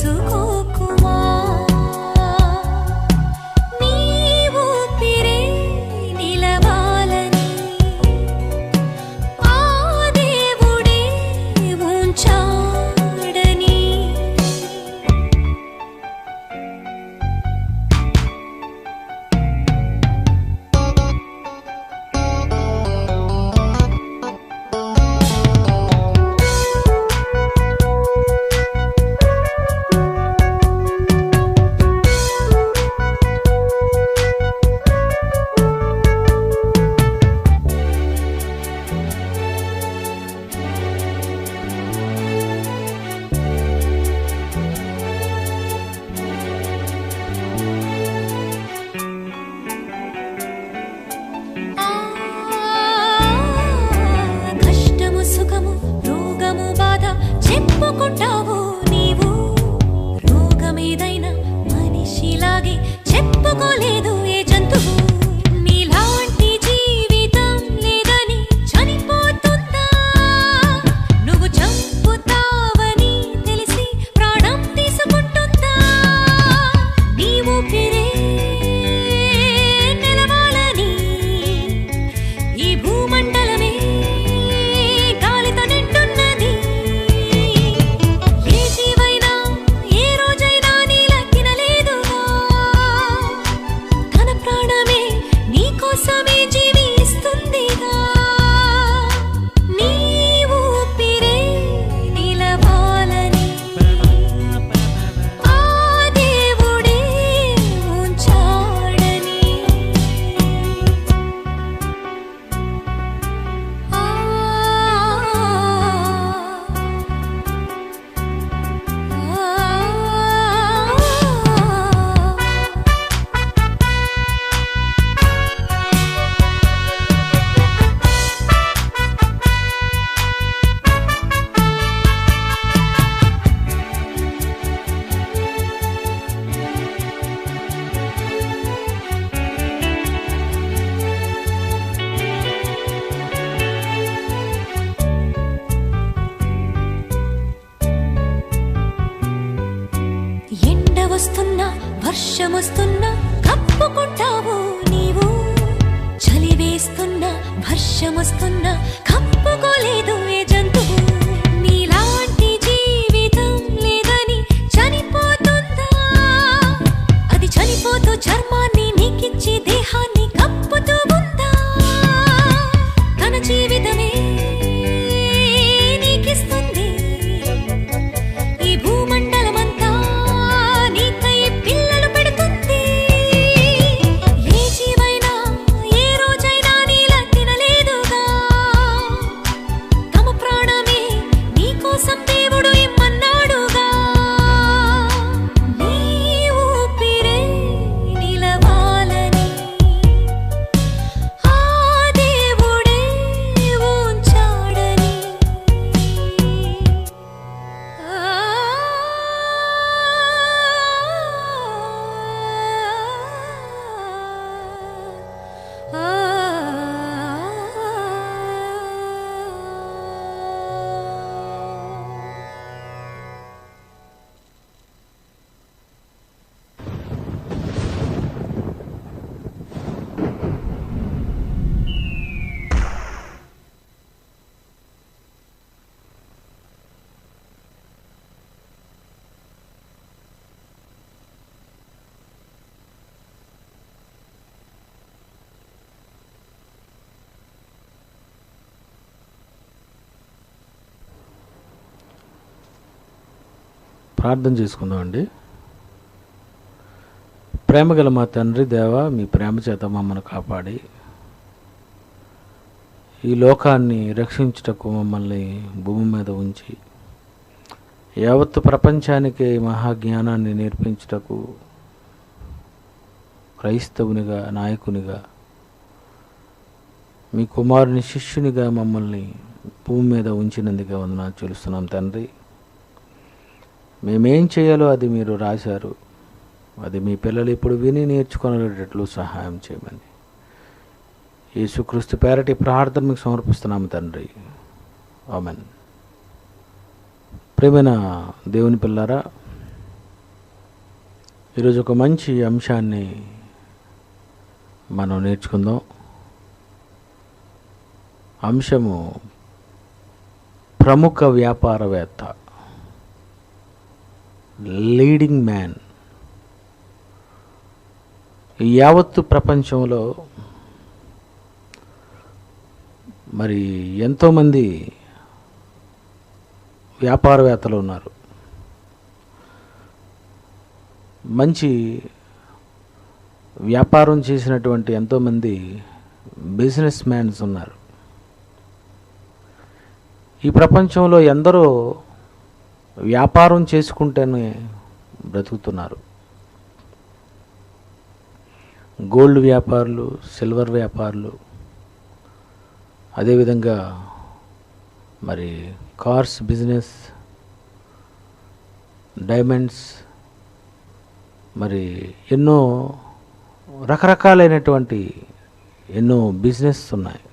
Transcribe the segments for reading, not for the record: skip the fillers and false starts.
చేసుకోకుమా నీవు పిరే నిలవాలని ఆ దేవుడే ఉంచాడని కష్టము సుఖము రోగము బాధ చెప్పుకుంటావు నీవు రోగమేదైనా మనిషిలాగే చెప్పుకోలేదు ఏ జంతువు నీలాంటి జీవితం లేదని చనిపోతుందా నువ్వు చంపుతావని తెలిసి ప్రాణం తీసుకుంటుందా నీవు పిరే నిలవాలని ఈ భూమండలమే గాలితో నిండున్నది ఏ జీవైనా ఏ రోజైనా నీలా తినలేదుగా తన ప్రాణమే నీకోసమే జీవిస్తుందిగా నీవు పిరే నిలవాలని ఆ దేవుడే ఉంచాడని ఎండ వస్తున్నా వర్షం వస్తున్నా కప్పుకుంటావు నీవు చలి వేస్తున్నా వర్షం వస్తున్నా కప్పుకోలేదు ఏ జంతువు నీలాంటి జీవితం లేదని చనిపోతుందా అది చనిపోతూ చర్మాన్ని నీకిచ్చి దేహాన్ని కప్పుతూ ఉందా తన జీవితమే నీకిస్తుంది ఈ భూమండలమంతా నీకై పిల్లలు పెడుతుంది ఏ జీవైనా ఏ రోజైనా నీలా తినలేదుగా తమ ప్రాణమే నీకోసం దేవుడు ఇమ్మన్నాడుగా నీవు పిరే నిలవాలని ఆ దేవుడే ఉంచాడని ప్రార్థన చేసుకుందామండి. ప్రేమగల మా తండ్రి దేవా, మీ ప్రేమ చేత మమ్మల్ని కాపాడి ఈ లోకాన్ని రక్షించుటకు మమ్మల్ని భూమి మీద ఉంచి యావత్తు ప్రపంచానికి మహాజ్ఞానాన్ని నేర్పించుటకు క్రైస్తవునిగా నాయకునిగా మీ కుమారుని శిష్యునిగా మమ్మల్ని భూమి మీద ఉంచినందుకే వందనాలు చెల్లిస్తున్నాం తండ్రి. మేమేం చేయాలో అది మీరు రాశారు, అది మీ పిల్లలు ఇప్పుడు విని నేర్చుకునేటట్లు సహాయం చేయమని యేసుక్రీస్తు పేరటి ప్రార్థన మీకు సమర్పిస్తున్నాము తండ్రి. ఆమెన్. ప్రియమైన దేవుని పిల్లారా, ఈరోజు ఒక మంచి అంశాన్ని మనం నేర్చుకుందాం. అంశము ప్రముఖ వ్యాపారవేత్త, లీడింగ్ మ్యాన్. యావత్తు ప్రపంచంలో మరి ఎంతోమంది వ్యాపారవేత్తలు ఉన్నారు. మంచి వ్యాపారం చేసినటువంటి ఎంతోమంది బిజినెస్ మ్యాన్స్ ఉన్నారు. ఈ ప్రపంచంలో ఎందరో వ్యాపారం చేసుకుంటేనే బ్రతుకుతున్నారు. గోల్డ్ వ్యాపారులు, సిల్వర్ వ్యాపారులు, అదేవిధంగా మరి కార్స్ బిజినెస్, డైమండ్స్, మరి ఎన్నో రకరకాలైనటువంటి ఎన్నో బిజినెస్ ఉన్నాయి.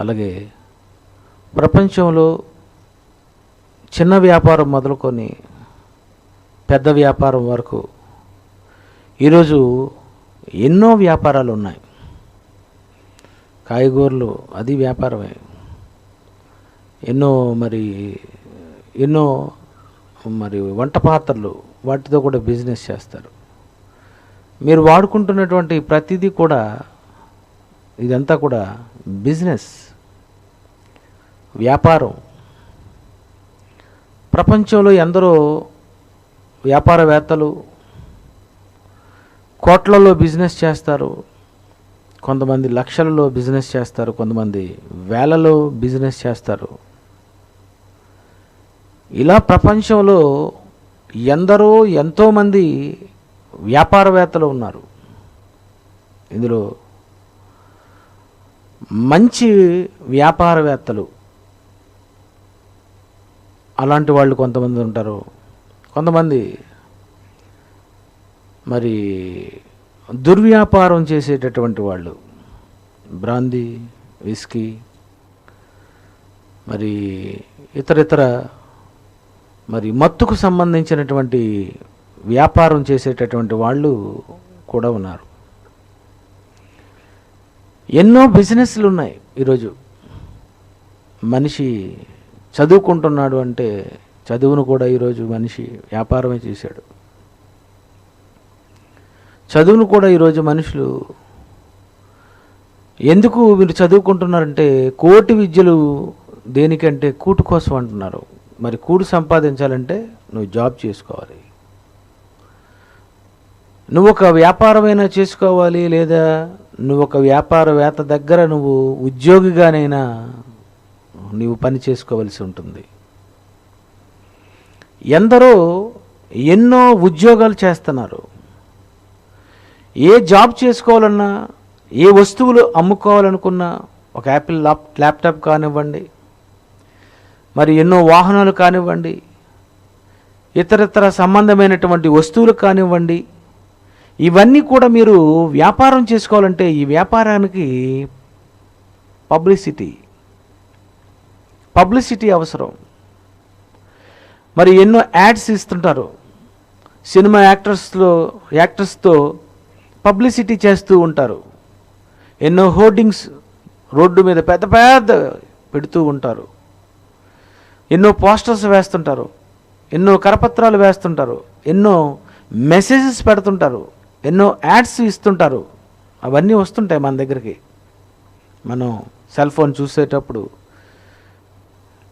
అలాగే ప్రపంచంలో చిన్న వ్యాపారం మొదలుకొని పెద్ద వ్యాపారం వరకు ఈరోజు ఎన్నో వ్యాపారాలు ఉన్నాయి. కాయగూరలు అది వ్యాపారమే. ఎన్నో మరి వంట పాత్రలు, వాటితో కూడా బిజినెస్ చేస్తారు. మీరు వాడుకుంటున్నటువంటి ప్రతిదీ కూడా ఇదంతా కూడా బిజినెస్, వ్యాపారం. ప్రపంచంలో ఎందరో వ్యాపారవేత్తలు కోట్లలో బిజినెస్ చేస్తారు, కొంతమంది లక్షలలో బిజినెస్ చేస్తారు, కొంతమంది వేలలో బిజినెస్ చేస్తారు. ఇలా ప్రపంచంలో ఎంతోమంది వ్యాపారవేత్తలు ఉన్నారు. ఇందులో మంచి వ్యాపారవేత్తలు అలాంటి వాళ్ళు కొంతమంది ఉంటారు. కొంతమంది మరి దుర్వ్యాపారం చేసేటటువంటి వాళ్ళు, బ్రాందీ, విస్కీ, మరి ఇతర మరి మత్తుకు సంబంధించినటువంటి వ్యాపారం చేసేటటువంటి వాళ్ళు కూడా ఉన్నారు. ఎన్నో బిజినెస్లు ఉన్నాయి. ఈరోజు మనిషి చదువుకుంటున్నాడు అంటే చదువును కూడా ఈరోజు మనిషి వ్యాపారమే చేశాడు. చదువును కూడా ఈరోజు మనుషులు ఎందుకు మీరు చదువుకుంటున్నారంటే కోటి విద్యలు దేనికంటే కూటు కోసం అంటున్నారు. మరి కూడు సంపాదించాలంటే నువ్వు జాబ్ చేసుకోవాలి, నువ్వు ఒక వ్యాపారమైనా చేసుకోవాలి, లేదా నువ్వు ఒక వ్యాపారవేత్త దగ్గర నువ్వు ఉద్యోగిగానైనా నీవు పని చేసుకోవలసి ఉంటుంది. ఎందరో ఎన్నో ఉద్యోగాలు చేస్తున్నారు. ఏ జాబ్ చేసుకోవాలన్నా, ఏ వస్తువులు అమ్ముకోవాలనుకున్నా, ఒక యాపిల్ ల్యాప్టాప్ కానివ్వండి, మరి ఎన్నో వాహనాలు కానివ్వండి, ఇతరత్ర సంబంధమైనటువంటి వస్తువులు కానివ్వండి, ఇవన్నీ కూడా మీరు వ్యాపారం చేసుకోవాలంటే ఈ వ్యాపారానికి పబ్లిసిటీ అవసరం. మరి ఎన్నో యాడ్స్ ఇస్తుంటారు. సినిమా యాక్టర్స్తో పబ్లిసిటీ చేస్తూ ఉంటారు. ఎన్నో హోర్డింగ్స్ రోడ్డు మీద పెద్ద పెడుతూ ఉంటారు. ఎన్నో పోస్టర్స్ వేస్తుంటారు, ఎన్నో కరపత్రాలు వేస్తుంటారు, ఎన్నో మెసేజెస్ పెడుతుంటారు, ఎన్నో యాడ్స్ ఇస్తుంటారు. అవన్నీ వస్తుంటాయి మన దగ్గరికి. మనం సెల్ ఫోన్ చూసేటప్పుడు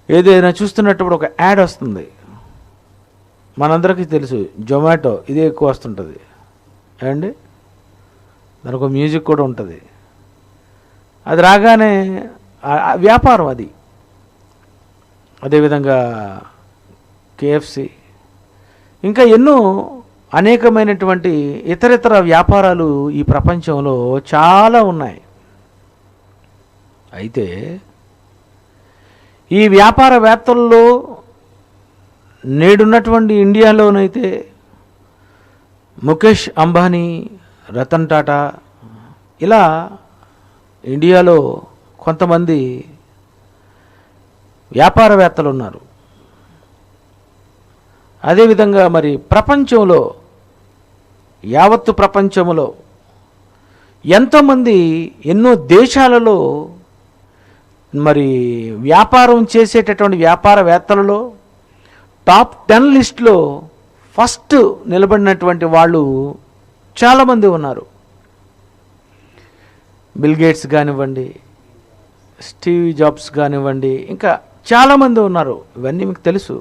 ఏదైనా చూస్తున్నప్పుడు ఒక యాడ్ వస్తుంది. మనందరికీ తెలుసు జొమాటో ఇదే ఎక్కువ వస్తుంటుంది అండి. దానికి ఒక మ్యూజిక్ కూడా ఉంటుంది. అది రాగానే వ్యాపారం అది. అదేవిధంగా కేఎఫ్సి, ఇంకా ఎన్నో అనేకమైనటువంటి ఇతర వ్యాపారాలు ఈ ప్రపంచంలో చాలా ఉన్నాయి. అయితే ఈ వ్యాపారవేత్తల్లో నేడున్నటువంటి ఇండియాలోనైతే ముఖేష్ అంబానీ, రతన్ టాటా, ఇలా ఇండియాలో కొంతమంది వ్యాపారవేత్తలు ఉన్నారు. అదేవిధంగా మరి ప్రపంచంలో, యావత్తు ప్రపంచంలో ఎంతోమంది ఎన్నో దేశాలలో మరి వ్యాపారం చేసేటటువంటి వ్యాపారవేత్తలలో టాప్ 10 లిస్ట్లో ఫస్ట్ నిలబడినటువంటి వాళ్ళు చాలామంది ఉన్నారు. బిల్ గేట్స్ కానివ్వండి, స్టీవ్ జాబ్స్ కానివ్వండి, ఇంకా చాలామంది ఉన్నారు. ఇవన్నీ మీకు తెలుసు.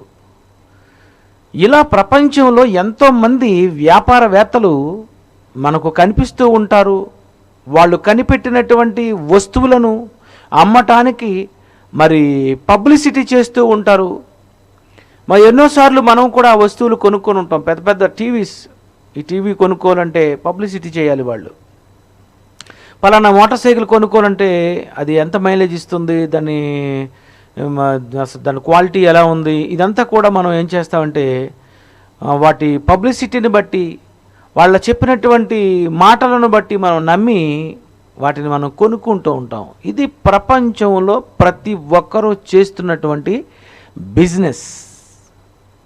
ఇలా ప్రపంచంలో ఎంతోమంది వ్యాపారవేత్తలు మనకు కనిపిస్తూ ఉంటారు. వాళ్ళు కనిపెట్టినటువంటి వస్తువులను అమ్మటానికి మరి పబ్లిసిటీ చేస్తూ ఉంటారు. మరి ఎన్నోసార్లు మనం కూడా ఆ వస్తువులు కొనుక్కొని ఉంటాం. పెద్ద పెద్ద టీవీస్, ఈ టీవీ కొనుక్కోవాలంటే పబ్లిసిటీ చేయాలి వాళ్ళు. పలానా మోటార్ సైకిల్ కొనుక్కోవాలంటే అది ఎంత మైలేజ్ ఇస్తుంది, దాని క్వాలిటీ ఎలా ఉంది, ఇదంతా కూడా మనం ఏం చేస్తామంటే వాటి పబ్లిసిటీని బట్టి, వాళ్ళ చెప్పినటువంటి మాటలను బట్టి మనం నమ్మి వాటిని మనం కొనుక్కుంటూ ఉంటాం. ఇది ప్రపంచంలో ప్రతి ఒక్కరూ చేస్తున్నటువంటి బిజినెస్.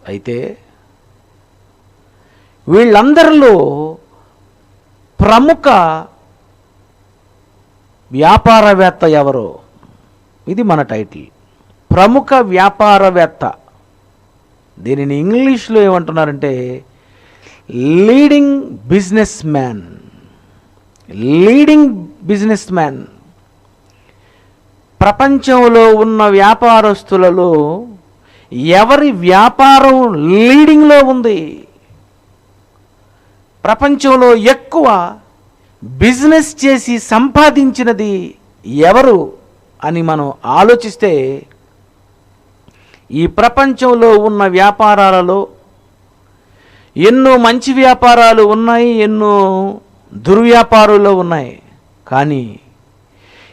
అయితే వీళ్ళందరిలో ప్రముఖ వ్యాపారవేత్త ఎవరో, ఇది మన టైటిల్. ప్రముఖ వ్యాపారవేత్త, దీనిని ఇంగ్లీష్లో ఏమంటున్నారంటే leading business man. Leading business man. ప్రపంచంలో ఉన్న వ్యాపారస్తులలో ఎవరి వ్యాపారం లీడింగ్లో ఉంది, ప్రపంచంలో ఎక్కువ బిజినెస్ చేసి సంపాదించినది ఎవరు అని మనం ఆలోచిస్తే, ఈ ప్రపంచంలో ఉన్న వ్యాపారాలలో ఎన్నో మంచి వ్యాపారాలు ఉన్నాయి, ఎన్నో దుర్వ్యాపారాలు ఉన్నాయి. కానీ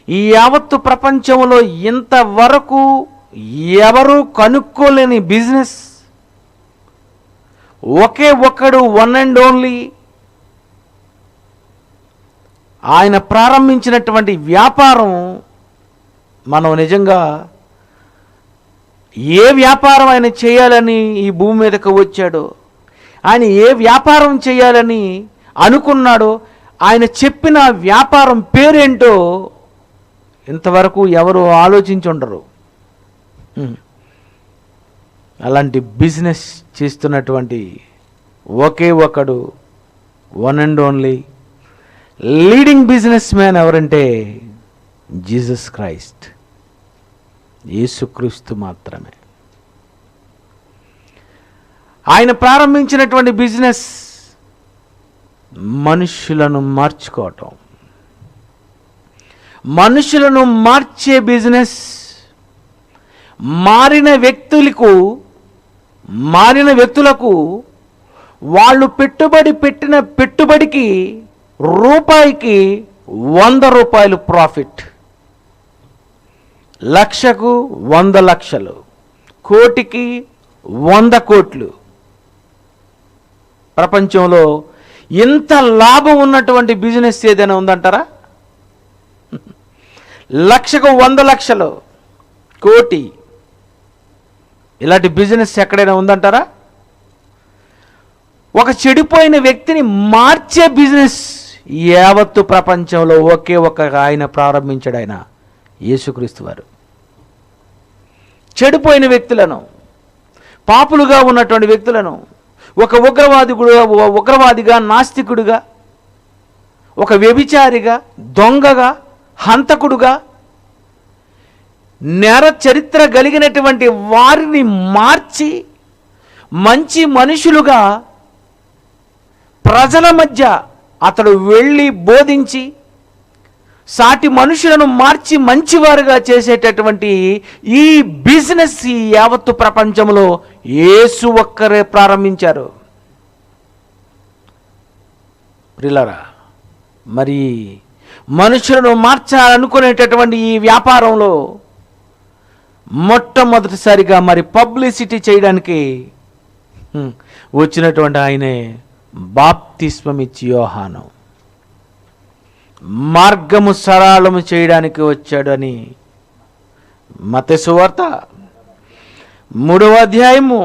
ఈ యావత్తు ప్రపంచంలో ఇంతవరకు ఎవరు కనుక్కోలేని బిజినెస్, ఒకే ఒక్కడు, వన్ అండ్ ఓన్లీ, ఆయన ప్రారంభించినటువంటి వ్యాపారం మనం నిజంగా ఏ వ్యాపారం ఆయన చేయాలని ఈ భూమి మీదకు వచ్చాడో, ఆయన ఏ వ్యాపారం చేయాలని అనుకున్నాడో, ఆయన చెప్పిన వ్యాపారం పేరేంటో ఇంతవరకు ఎవరు ఆలోచించుండరు. అలాంటి బిజినెస్ చేస్తున్నటువంటి ఒకే ఒకడు, one and only leading business man ఎవరంటే జీసస్ క్రైస్ట్, యేసుక్రీస్తు మాత్రమే. ఆయన ప్రారంభించినటువంటి బిజినెస్ మనుషులను మార్చుకోవటం, మనుషులను మార్చే బిజినెస్. మారిన వ్యక్తులకు వాళ్ళు పెట్టిన పెట్టుబడికి రూపాయికి 100 రూపాయలు ప్రాఫిట్, లక్షకు 100 లక్షలు, కోటికి 100 కోట్లు. ప్రపంచంలో ఇంత లాభం ఉన్నటువంటి బిజినెస్ ఏదైనా ఉందంటారా? లక్షకు 100 లక్షలు, కోటి, ఇలాంటి బిజినెస్ ఎక్కడైనా ఉందంటారా? ఒక చెడిపోయిన వ్యక్తిని మార్చే బిజినెస్ యావత్తు ప్రపంచంలో ఒకే ఒక ఆయన ప్రారంభించాడు, ఆయన యేసుక్రీస్తు వారు. చెడిపోయిన వ్యక్తులను, పాపులుగా ఉన్నటువంటి వ్యక్తులను ఒక ఉగ్రవాదిగా, నాస్తికుడిగా, ఒక వ్యభిచారిగా, దొంగగా, హంతకుడుగా, నేర చరిత్ర కలిగినటువంటి వారిని మార్చి మంచి మనుషులుగా ప్రజల మధ్య అతడు వెళ్ళి బోధించి సాటి మనుషులను మార్చి మంచివారుగా చేసేటటువంటి ఈ బిజినెస్ ఈ యావత్తు ప్రపంచంలో యేసు ఒక్కరే ప్రారంభించారు. ప్రియులారా, మరి మనుషులను మార్చాలనుకునేటటువంటి ఈ వ్యాపారంలో మొట్టమొదటిసారిగా మరి పబ్లిసిటీ చేయడానికి వచ్చినటువంటి ఆయనే బాప్తిస్మమిచ్చి యోహాను. మార్గము సరళము చేయడానికి వచ్చాడు అని మత్తయి సువార్త 3వ అధ్యాయము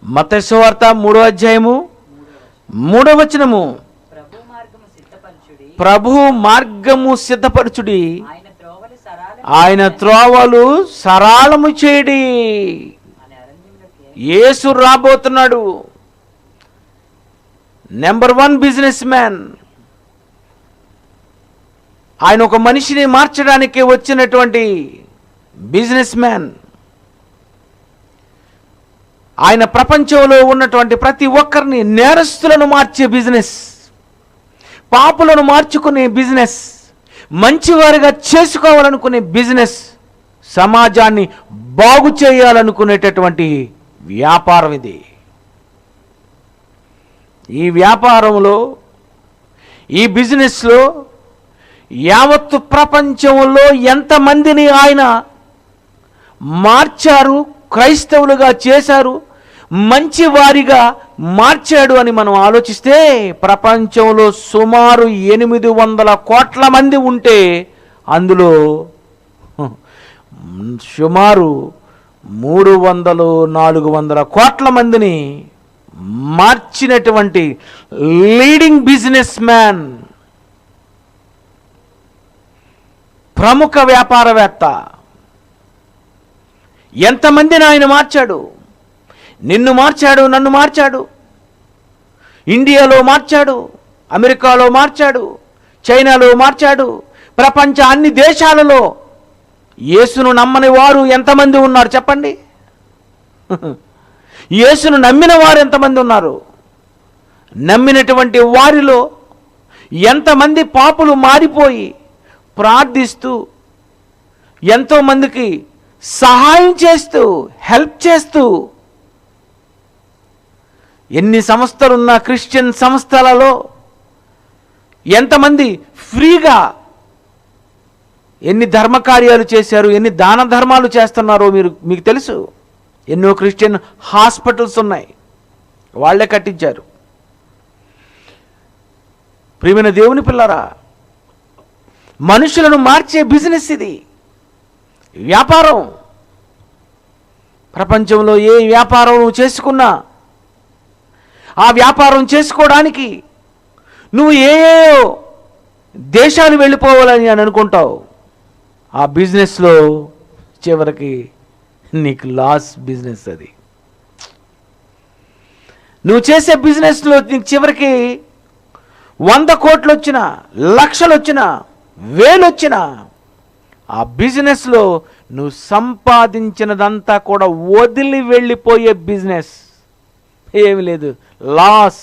మత్తయి సువార్త 3వ అధ్యాయము 3వ వచనము. ప్రభు మార్గము సిద్ధపరచుడి, ప్రభు మార్గము సిద్ధపరచుడి, ఆయన త్రోవలు సరాల ఆయన త్రోవలు సరళము చేయడి. అనే అరణ్యంలోకి యేసు రాబోతున్నాడు. Number 1 business man. ఆయన ఒక మనిషిని మార్చడానికి వచ్చినటువంటి బిజినెస్ మ్యాన్. ఆయన ప్రపంచంలో ఉన్నటువంటి ప్రతి ఒక్కరిని నేరస్తులను మార్చే బిజినెస్, పాపులను మార్చుకునే బిజినెస్, మంచివారిగా చేసుకోవాలనుకునే బిజినెస్, సమాజాన్ని బాగు చేయాలనుకునేటటువంటి వ్యాపారం ఇది. ఈ వ్యాపారంలో, ఈ బిజినెస్లో యావత్తు ప్రపంచంలో ఎంతమందిని ఆయన మార్చారు, క్రైస్తవులుగా చేశారు, మంచివారిగా మార్చాడు అని మనం ఆలోచిస్తే ప్రపంచంలో సుమారు 800 కోట్ల మంది ఉంటే అందులో సుమారు 300-400 కోట్ల మందిని మార్చినటువంటి లీడింగ్ బిజినెస్ మ్యాన్, ప్రముఖ వ్యాపారవేత్త. ఎంతమందిని ఆయన మార్చాడు. నిన్ను మార్చాడు, నన్ను మార్చాడు, ఇండియాలో మార్చాడు, అమెరికాలో మార్చాడు, చైనాలో మార్చాడు, ప్రపంచ అన్ని దేశాలలో. యేసును నమ్మని వారు ఎంతమంది ఉన్నారు చెప్పండి? యేసును నమ్మిన వారు ఎంతమంది ఉన్నారు? నమ్మినటువంటి వారిలో ఎంతమంది పాపులు మారిపోయి ప్రార్థిస్తూ, ఎంతోమందికి సహాయం చేస్తూ, హెల్ప్ చేస్తూ, ఎన్ని సంస్థలున్న క్రిస్టియన్ సంస్థలలో ఎంతమంది ఫ్రీగా ఎన్ని ధర్మకార్యాలు చేశారు, ఎన్ని దాన ధర్మాలు చేస్తున్నారో మీకు తెలుసు. ఎన్నో క్రిస్టియన్ హాస్పిటల్స్ ఉన్నాయి, వాళ్ళే కట్టించారు. ప్రియమైన దేవుని పిల్లరా, మనుషులను మార్చే బిజినెస్ ఇది, వ్యాపారం. ప్రపంచంలో ఏ వ్యాపారం నువ్వు చేసుకున్నా ఆ వ్యాపారం చేసుకోవడానికి నువ్వు ఏ దేశాలు వెళ్ళిపోవాలని అని అనుకుంటావు. ఆ బిజినెస్లో చివరికి నీకు లాస్ బిజినెస్ అది. నువ్వు చేసే బిజినెస్లో నీకు చివరికి 100 కోట్లు వచ్చినా, లక్షలు వచ్చినా, వేలు వచ్చినా, ఆ బిజినెస్లో నువ్వు సంపాదించినదంతా కూడా వదిలి వెళ్ళిపోయే బిజినెస్. ఏమి లేదు, లాస్.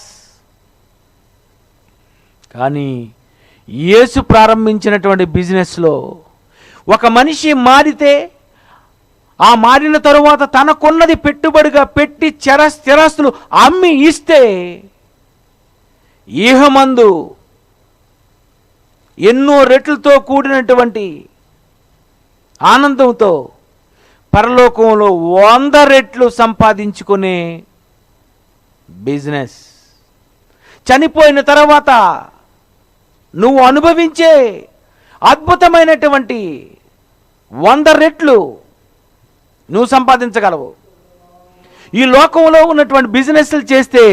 కానీ యేసు ప్రారంభించినటువంటి బిజినెస్లో ఒక మనిషి మారితే, ఆ మారిన తరువాత తనకున్నది పెట్టుబడిగా పెట్టి స్థిరాస్తులు అమ్మి ఇస్తే ఇహమందు ఎన్నో రెట్లతో కూడినటువంటి ఆనందంతో పరలోకంలో 100 రెట్లు సంపాదించుకునే బిజినెస్. చనిపోయిన తర్వాత నువ్వు అనుభవించే అద్భుతమైనటువంటి 100 రెట్లు నువ్వు సంపాదించగలవు. ఈ లోకంలో ఉన్నటువంటి బిజినెస్లు చేస్తే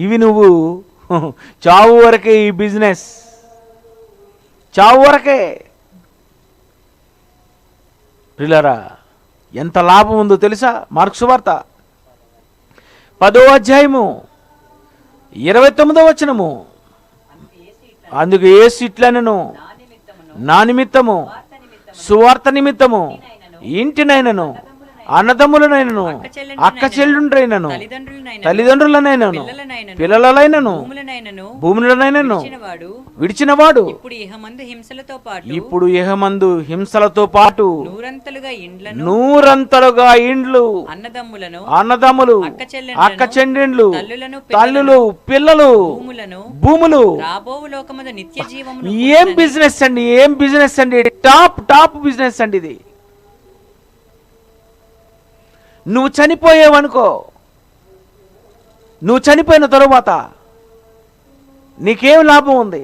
ఇవి నువ్వు చావు వరకే. ఈ బిజినెస్ చావు వరకే. ప్రియులారా, ఎంత లాభం ఉందో తెలుసా? మార్కు సువార్త 10వ అధ్యాయము 29వ వచనము. అందుకు యేసు ఇట్లనెను, నా నిమిత్తము, సువార్త నిమిత్తము, ఇంటినైనను, అన్నదమ్ములనైనను, అక్క చెల్లుండ్రైనను, తల్లిదండ్రులనైనను, పిల్లలైనను, భూములనైనను విడిచినవాడు ఇప్పుడు ఇహమందు హింసలతో పాటు నూరంతలుగా ఇండ్లు, అన్నదమ్ములు, అక్క చెల్లెండ్లు, తల్లులు, పిల్లలు, భూములు. ఏం బిజినెస్ అండి, ఏం బిజినెస్ అండి! టాప్ బిజినెస్ అండి ఇది. నువ్వు చనిపోయావనుకో, నువ్వు చనిపోయిన తరువాత నీకేం లాభం ఉంది?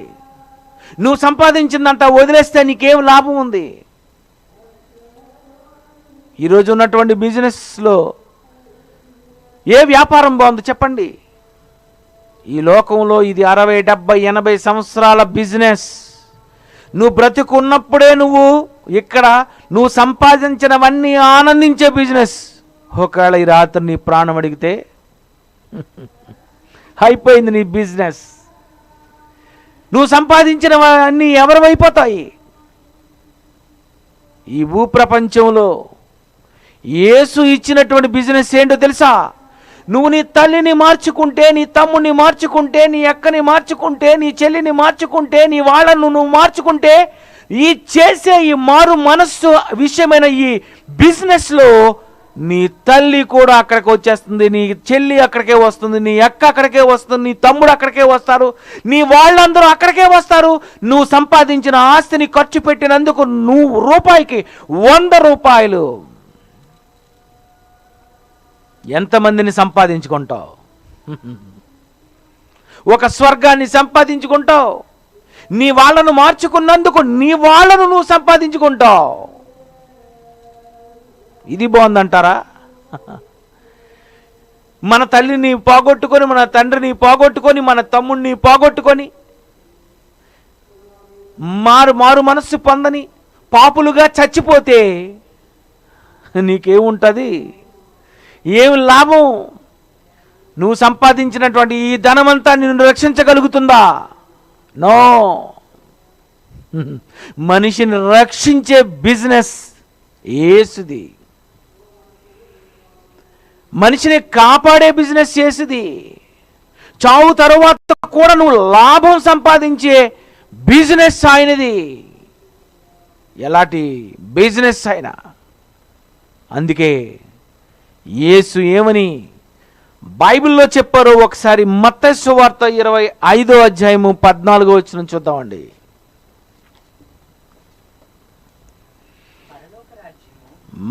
నువ్వు సంపాదించిందంట వదిలేస్తే నీకేం లాభం ఉంది? ఈరోజు ఉన్నటువంటి బిజినెస్లో ఏ వ్యాపారం బాగుంది చెప్పండి? ఈ లోకంలో ఇది 60, 70, 80 సంవత్సరాల బిజినెస్. నువ్వు బ్రతికున్నప్పుడే ఇక్కడ నువ్వు సంపాదించినవన్నీ ఆనందించే బిజినెస్. ఒకవేళ ఈ రాత్రి నీ ప్రాణం అడిగితే అయిపోయింది నీ బిజినెస్. నువ్వు సంపాదించినవన్నీ ఎవరివైపోతాయి? ఈ భూప్రపంచంలో యేసు ఇచ్చినటువంటి బిజినెస్ ఏంటో తెలుసా? నువ్వు నీ తల్లిని మార్చుకుంటే, నీ తమ్ముడిని మార్చుకుంటే, నీ అక్కని మార్చుకుంటే, నీ చెల్లిని మార్చుకుంటే, నీ వాళ్ళను నువ్వు మార్చుకుంటే, ఈ చేసే ఈ మారు మనస్సు విషయమైన ఈ బిజినెస్లో నీ తల్లి కూడా అక్కడికి వచ్చేస్తుంది, నీ చెల్లి అక్కడికే వస్తుంది, నీ అక్క అక్కడికే వస్తుంది, నీ తమ్ముడు అక్కడికే వస్తారు, నీ వాళ్ళందరూ అక్కడికే వస్తారు. నువ్వు సంపాదించిన ఆస్తిని ఖర్చు పెట్టినందుకు నువ్వు రూపాయికి 100 రూపాయలు ఎంతమందిని సంపాదించుకుంటావు? ఒక స్వర్గాన్ని సంపాదించుకుంటావు. నీ వాళ్ళను మార్చుకున్నందుకు నీ వాళ్ళను నువ్వు సంపాదించుకుంటావు. ఇది బాగుందంటారా? మన తల్లిని పోగొట్టుకొని, మన తండ్రిని పోగొట్టుకొని, మన తమ్ముడిని పోగొట్టుకొని, మారు మనస్సు పొందని పాపులుగా చచ్చిపోతే నీకేముంటుంది? ఏమి లాభం? నువ్వు సంపాదించినటువంటి ఈ ధనమంతా నిన్ను రక్షించగలుగుతుందా? నో. మనిషిని రక్షించే బిజినెస్ యేసుది. మనిషిని కాపాడే బిజినెస్ యేసుది. చావు తరువాత కూడా నువ్వు లాభం సంపాదించే బిజినెస్ ఆయనది. ఎలాంటి బిజినెస్ అయినా. అందుకే యేసు ఏమని బైబిల్లో చెప్పారో ఒకసారి మత్తయి సువార్త 25వ అధ్యాయము 14వ వచనం చూద్దామండి.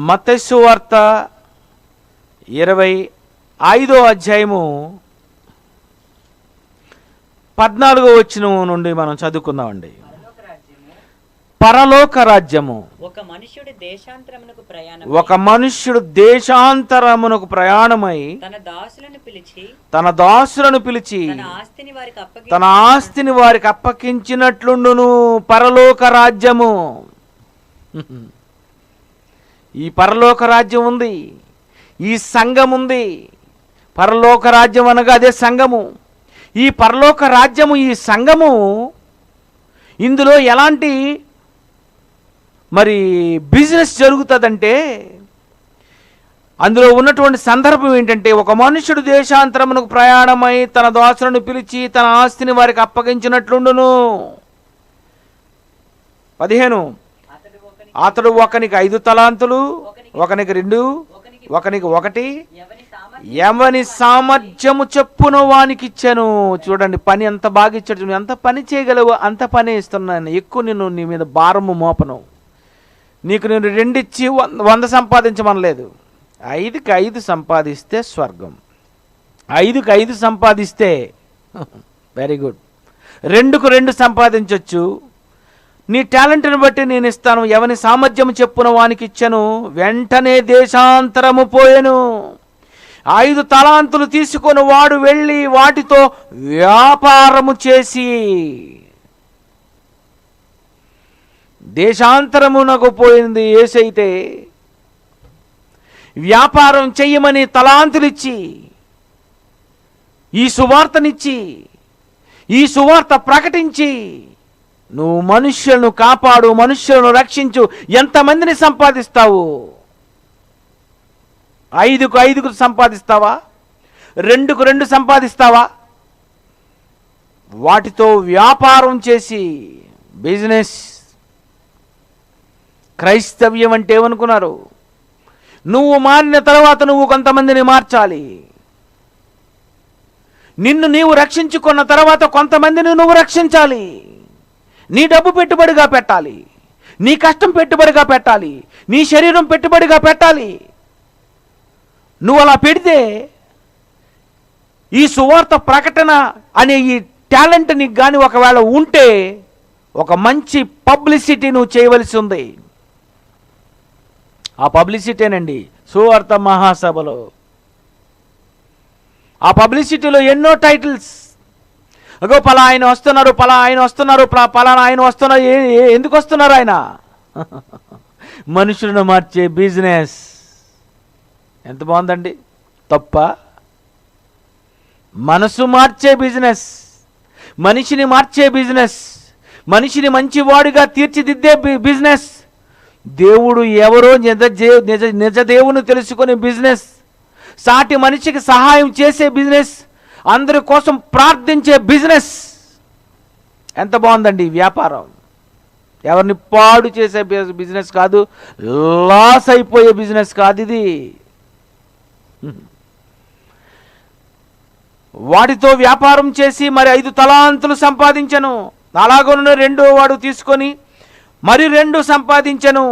మత్తయి సువార్త 25వ అధ్యాయము 14వ వచనం నుండి మనం చదువుకుందామండి. పరలోక రాజ్యము ఒక మనుష్యుడు దేశాంతరమునకు ప్రయాణమై తన దాసులను పిలిచి తన ఆస్తిని వారికి అప్పగించినట్లుండును పరలోక రాజ్యము. ఈ పరలోక రాజ్యం ఉంది, ఈ సంఘం ఉంది. పరలోక రాజ్యం అనగా అదే సంఘము. ఈ పరలోక రాజ్యము, ఈ సంఘము, ఇందులో ఎలాంటి మరి బిజినెస్ జరుగుతుందంటే, అందులో ఉన్నటువంటి సందర్భం ఏంటంటే, ఒక మనుషుడు దేశాంతరమునకు ప్రయాణమై తన దాసులను పిలిచి తన ఆస్తిని వారికి అప్పగించినట్లుండును. 15 అతడు ఒకనికి 5 తలాంతులు, ఒకనికి 2, ఒకనికి 1, ఎవని సామర్థ్యము చెప్పున వానికి ఇచ్చాను. చూడండి, పని ఎంత బాగా ఇచ్చాడు. నువ్వు ఎంత పని చేయగలవు అంత పని ఇస్తున్నాను. ఎక్కువ నేను నీ మీద భారము మోపను. నీకు నేను 2 ఇచ్చి 100 సంపాదించమనలేదు. 5కి 5 సంపాదిస్తే స్వర్గం. 5కి 5 సంపాదిస్తే వెరీ గుడ్. 2కు 2 సంపాదించవచ్చు. నీ టాలెంట్ని బట్టి నేను ఇస్తాను. ఎవని సామర్థ్యం చెప్పున వానికి ఇచ్చాను. వెంటనే దేశాంతరము పోయెను. 5 తలాంతులు తీసుకొని వాడు వెళ్ళి వాటితో వ్యాపారము చేసి, దేశాంతరమునకు పోయింది యేసైతే వ్యాపారం చెయ్యమని తలాంతులిచ్చి, ఈ సువార్తనిచ్చి, ఈ సువార్త ప్రకటించి, నువ్వు మనుష్యులను కాపాడు, మనుష్యులను రక్షించు. ఎంతమందిని సంపాదిస్తావు? 5కు 5 సంపాదిస్తావా? 2కు 2 సంపాదిస్తావా? వాటితో వ్యాపారం చేసి బిజినెస్. క్రైస్తవ్యం అంటే ఏమనుకున్నారు? నువ్వు మారిన తర్వాత నువ్వు కొంతమందిని మార్చాలి. నిన్ను నీవు రక్షించుకున్న తర్వాత కొంతమందిని నువ్వు రక్షించాలి. నీ డబ్బు పెట్టుబడిగా పెట్టాలి, నీ కష్టం పెట్టుబడిగా పెట్టాలి, నీ శరీరం పెట్టుబడిగా పెట్టాలి. నువ్వు అలా పెడితే ఈ సువార్త ప్రకటన అనే ఈ టాలెంట్ నీకు కానీ ఒకవేళ ఉంటే ఒక మంచి పబ్లిసిటీ నువ్వు చేయవలసి ఉంది. ఆ పబ్లిసిటీనండి సువార్త మహాసభలో. ఆ పబ్లిసిటీలో ఎన్నో టైటిల్స్, అగో పలా ఆయన వస్తున్నారు, పలానా ఆయన వస్తున్నారు. ఎందుకు వస్తున్నారు ఆయన? మనుషులను మార్చే బిజినెస్. ఎంత బాగుందండి! తప్ప? మనసు మార్చే బిజినెస్, మనిషిని మార్చే బిజినెస్, మనిషిని మంచివాడిగా తీర్చిదిద్దే బిజినెస్, దేవుడు ఎవరో నిజ దేవుని తెలుసుకునే బిజినెస్, సాటి మనిషికి సహాయం చేసే బిజినెస్, అందరి కోసం ప్రార్థించే బిజినెస్. ఎంత బాగుందండి ఈ వ్యాపారం! ఎవరిని పాడు చేసే బిజినెస్ కాదు, లాస్ అయిపోయే బిజినెస్ కాదు ఇది. వాటితో వ్యాపారం చేసి మరి 5 తలాంతులు సంపాదించను. అలాగను 2వ వాడు తీసుకొని మరి 2 సంపాదించను.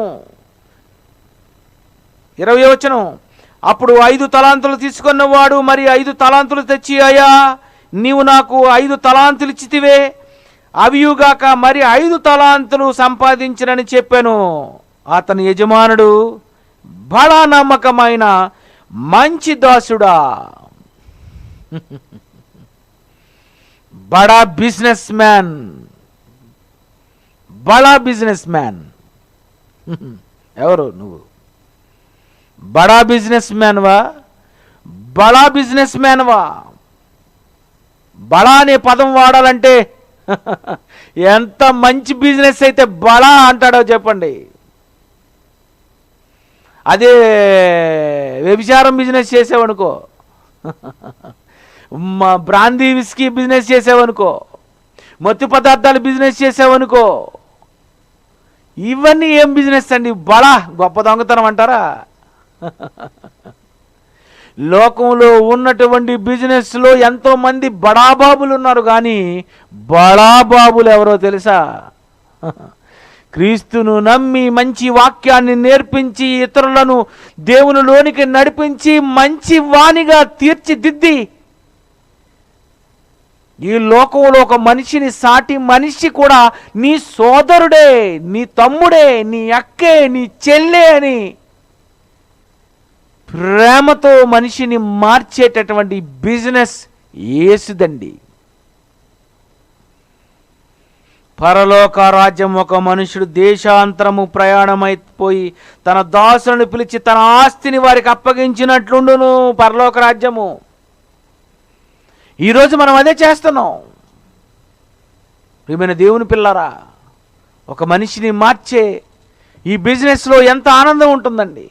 20వ వచనం, అప్పుడు 5 తలాంతులు తీసుకున్నవాడు మరి 5 తలాంతులు తెచ్చి, అయ్యా నీవు నాకు 5 తలాంతులు ఇచ్చితివే, అవియుగాక మరి 5 తలాంతులు సంపాదించనని చెప్పాను. అతని యజమానుడు, బడా నమ్మకమైన మంచి దాసుడా, బడా బిజినెస్ మ్యాన్, ఎవరు నువ్వు? బడా బిజినెస్ మ్యాన్వా? బడా అనే పదం వాడాలంటే ఎంత మంచి బిజినెస్ అయితే బడా అంటాడో చెప్పండి. అదే వ్యభిచారం బిజినెస్ చేసావనుకో, బ్రాందీ విస్కీ బిజినెస్ చేసావనుకో, మత్తు పదార్థాలు బిజినెస్ చేసావనుకో, ఇవన్నీ ఏం బిజినెస్ అండి? బడా గొప్ప దొంగతనం అంటారా? లోకంలో ఉన్నటువంటి బిజినెస్లో ఎంతోమంది బడాబాబులు ఉన్నారు, కానీ బడాబాబులు ఎవరో తెలుసా? క్రీస్తును నమ్మి మంచి వాక్యాన్ని నేర్పించి ఇతరులను దేవునిలోనికి నడిపించి మంచి వానిగా తీర్చిదిద్ది ఈ లోకంలో ఒక మనిషిని, సాటి మనిషి కూడా నీ సోదరుడే, నీ తమ్ముడే, నీ అక్కే, నీ చెల్లె అని ప్రేమతో మనిషిని మార్చేటటువంటి బిజినెస్ యేసుదండి. పరలోక రాజ్యం ఒక మనుషుడు దేశాంతరము ప్రయాణమైపోయి తన దాసులను పిలిచి తన ఆస్తిని వారికి అప్పగించినట్లుండును. పరలోక రాజ్యము. ఈరోజు మనం అదే చేస్తున్నాం. ప్రియమైన దేవుని పిల్లరా, ఒక మనిషిని మార్చే ఈ బిజినెస్లో ఎంత ఆనందం ఉంటుందండి.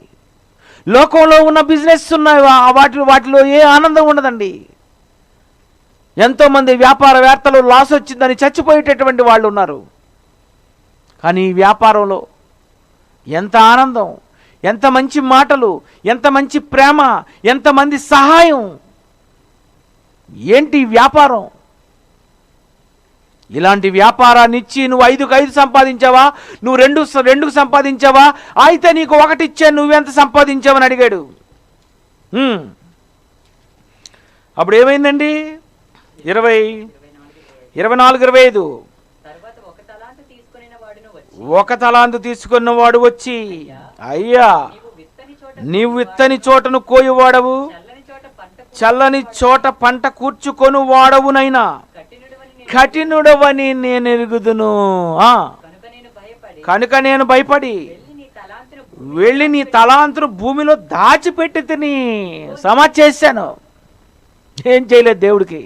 లోకంలో ఉన్న బిజినెస్ ఉన్నాయి, వాటిలో ఏ ఆనందం ఉండదండి. ఎంతోమంది వ్యాపారవేత్తలు లాస్ వచ్చిందని చచ్చిపోయేటటువంటి వాళ్ళు ఉన్నారు. కానీ ఈ వ్యాపారంలో ఎంత ఆనందం, ఎంత మంచి మాటలు, ఎంత మంచి ప్రేమ, ఎంతమంది సహాయం. ఏంటి వ్యాపారం? ఇలాంటి వ్యాపారాన్ని ఇచ్చి నువ్వు 5కు 5 సంపాదించావా, నువ్వు 2కు సంపాదించావా, అయితే నీకు 1 ఇచ్చాను, నువ్వెంత సంపాదించావని అడిగాడు. అప్పుడు ఏమైందండి? 24-25 1 తలాంతు తీసుకున్నవాడు వచ్చి, అయ్యా నీవు విత్తని చోటను కోయువాడవు, చల్లని చోట పంట కూర్చుకొని వాడవునైనా కఠినుడవని నేను ఎరుగుదును. కనుక నేను భయపడి వెళ్ళి నీ తలాంతును భూమిలో దాచిపెట్టి తిని సమాధి చేశాను. ఏం చేయలేదు దేవుడికి.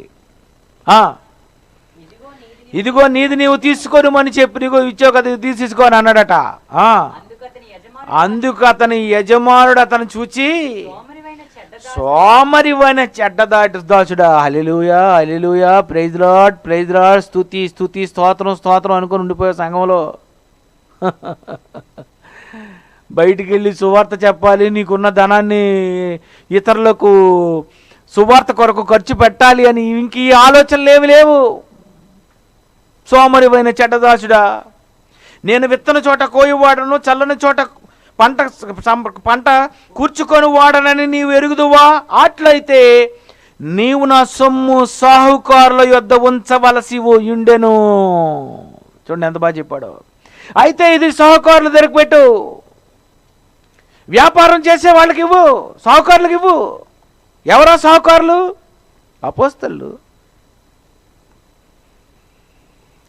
ఇదిగో నీది నీవు తీసుకోమని చెప్పి నీకు ఇచ్చో కదా, తీసుకోని అన్నాడట. అందుకు అతని యజమానుడు అతను చూచి, సోమరివైన చెడ్డదాసుడా, హల్లెలూయా హల్లెలూయా, ప్రైజ్ లార్డ్ ప్రైజ్ లార్డ్, స్తుతి స్తుతి స్తోత్రం స్తోత్రం అనుకుని ఉండిపోయే సంఘంలో. బయటికి వెళ్ళి సువార్త చెప్పాలి, నీకున్న ధనాన్ని ఇతరులకు సువార్త కొరకు ఖర్చు పెట్టాలి అని ఇంక ఈ ఆలోచనలు లేవు. సోమరివైన చెడ్డదాసుడా, నేను విత్తన చోట కోయివాడను, చల్లని చోట పంట కూర్చుకొని వాడనని నీవు ఎరుగుదువా? అట్లయితే నీవు నా సొమ్ము సాహుకారుల యొద్ద ఉంచవలసి ఉండెను. చూడండి ఎంత బాగా చెప్పాడు. అయితే ఇది సాహుకారుల దగ్గరికి పెట్టు, వ్యాపారం చేసే వాళ్ళకి ఇవ్వు, సాహుకారులకు ఇవ్వు. ఎవరో సాహుకారులు? అపోస్తలు,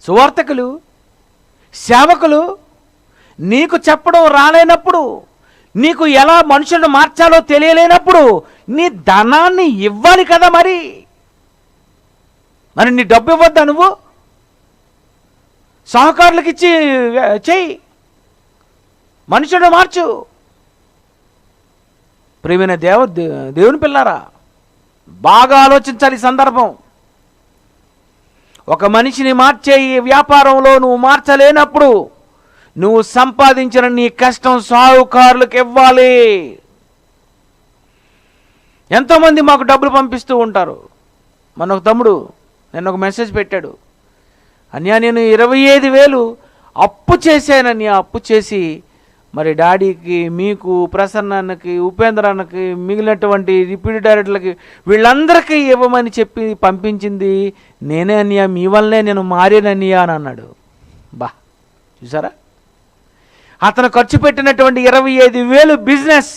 సువార్తికులు, సేవకులు నీకు చెప్పడం రాలేనప్పుడు, నీకు ఎలా మనుషులను మార్చాలో తెలియలేనప్పుడు నీ ధనాన్ని ఇవ్వాలి కదా. మరి నీ డబ్బు ఇవ్వద్దా? నువ్వు సహకారులకు ఇచ్చి చెయ్యి, మనుషులను మార్చు. ప్రియమైన దేవుని పిల్లారా, బాగా ఆలోచించాలి ఈ సందర్భం. ఒక మనిషిని మార్చే ఈ వ్యాపారంలో నువ్వు మార్చలేనప్పుడు నువ్వు సంపాదించిన నీ కష్టం సాహుకారులకు ఇవ్వాలి. ఎంతోమంది మాకు డబ్బులు పంపిస్తూ ఉంటారు. మన ఒక తమ్ముడు నేను ఒక మెసేజ్ పెట్టాడు, అన్యా నేను 25,000 అప్పు చేశానని. అప్పు చేసి మరి డాడీకి, మీకు, ప్రసన్నకి, ఉపేంద్ర అన్నకి, మిగిలినటువంటి డిప్యూటీ డైరెక్టర్లకి వీళ్ళందరికీ ఇవ్వమని చెప్పి పంపించింది నేనే అన్నయ్య, మీ వల్లనే నేను మారేనన్నయ్య అని అన్నాడు. బా, చూసారా, అతను ఖర్చు పెట్టినటువంటి 25,000 బిజినెస్,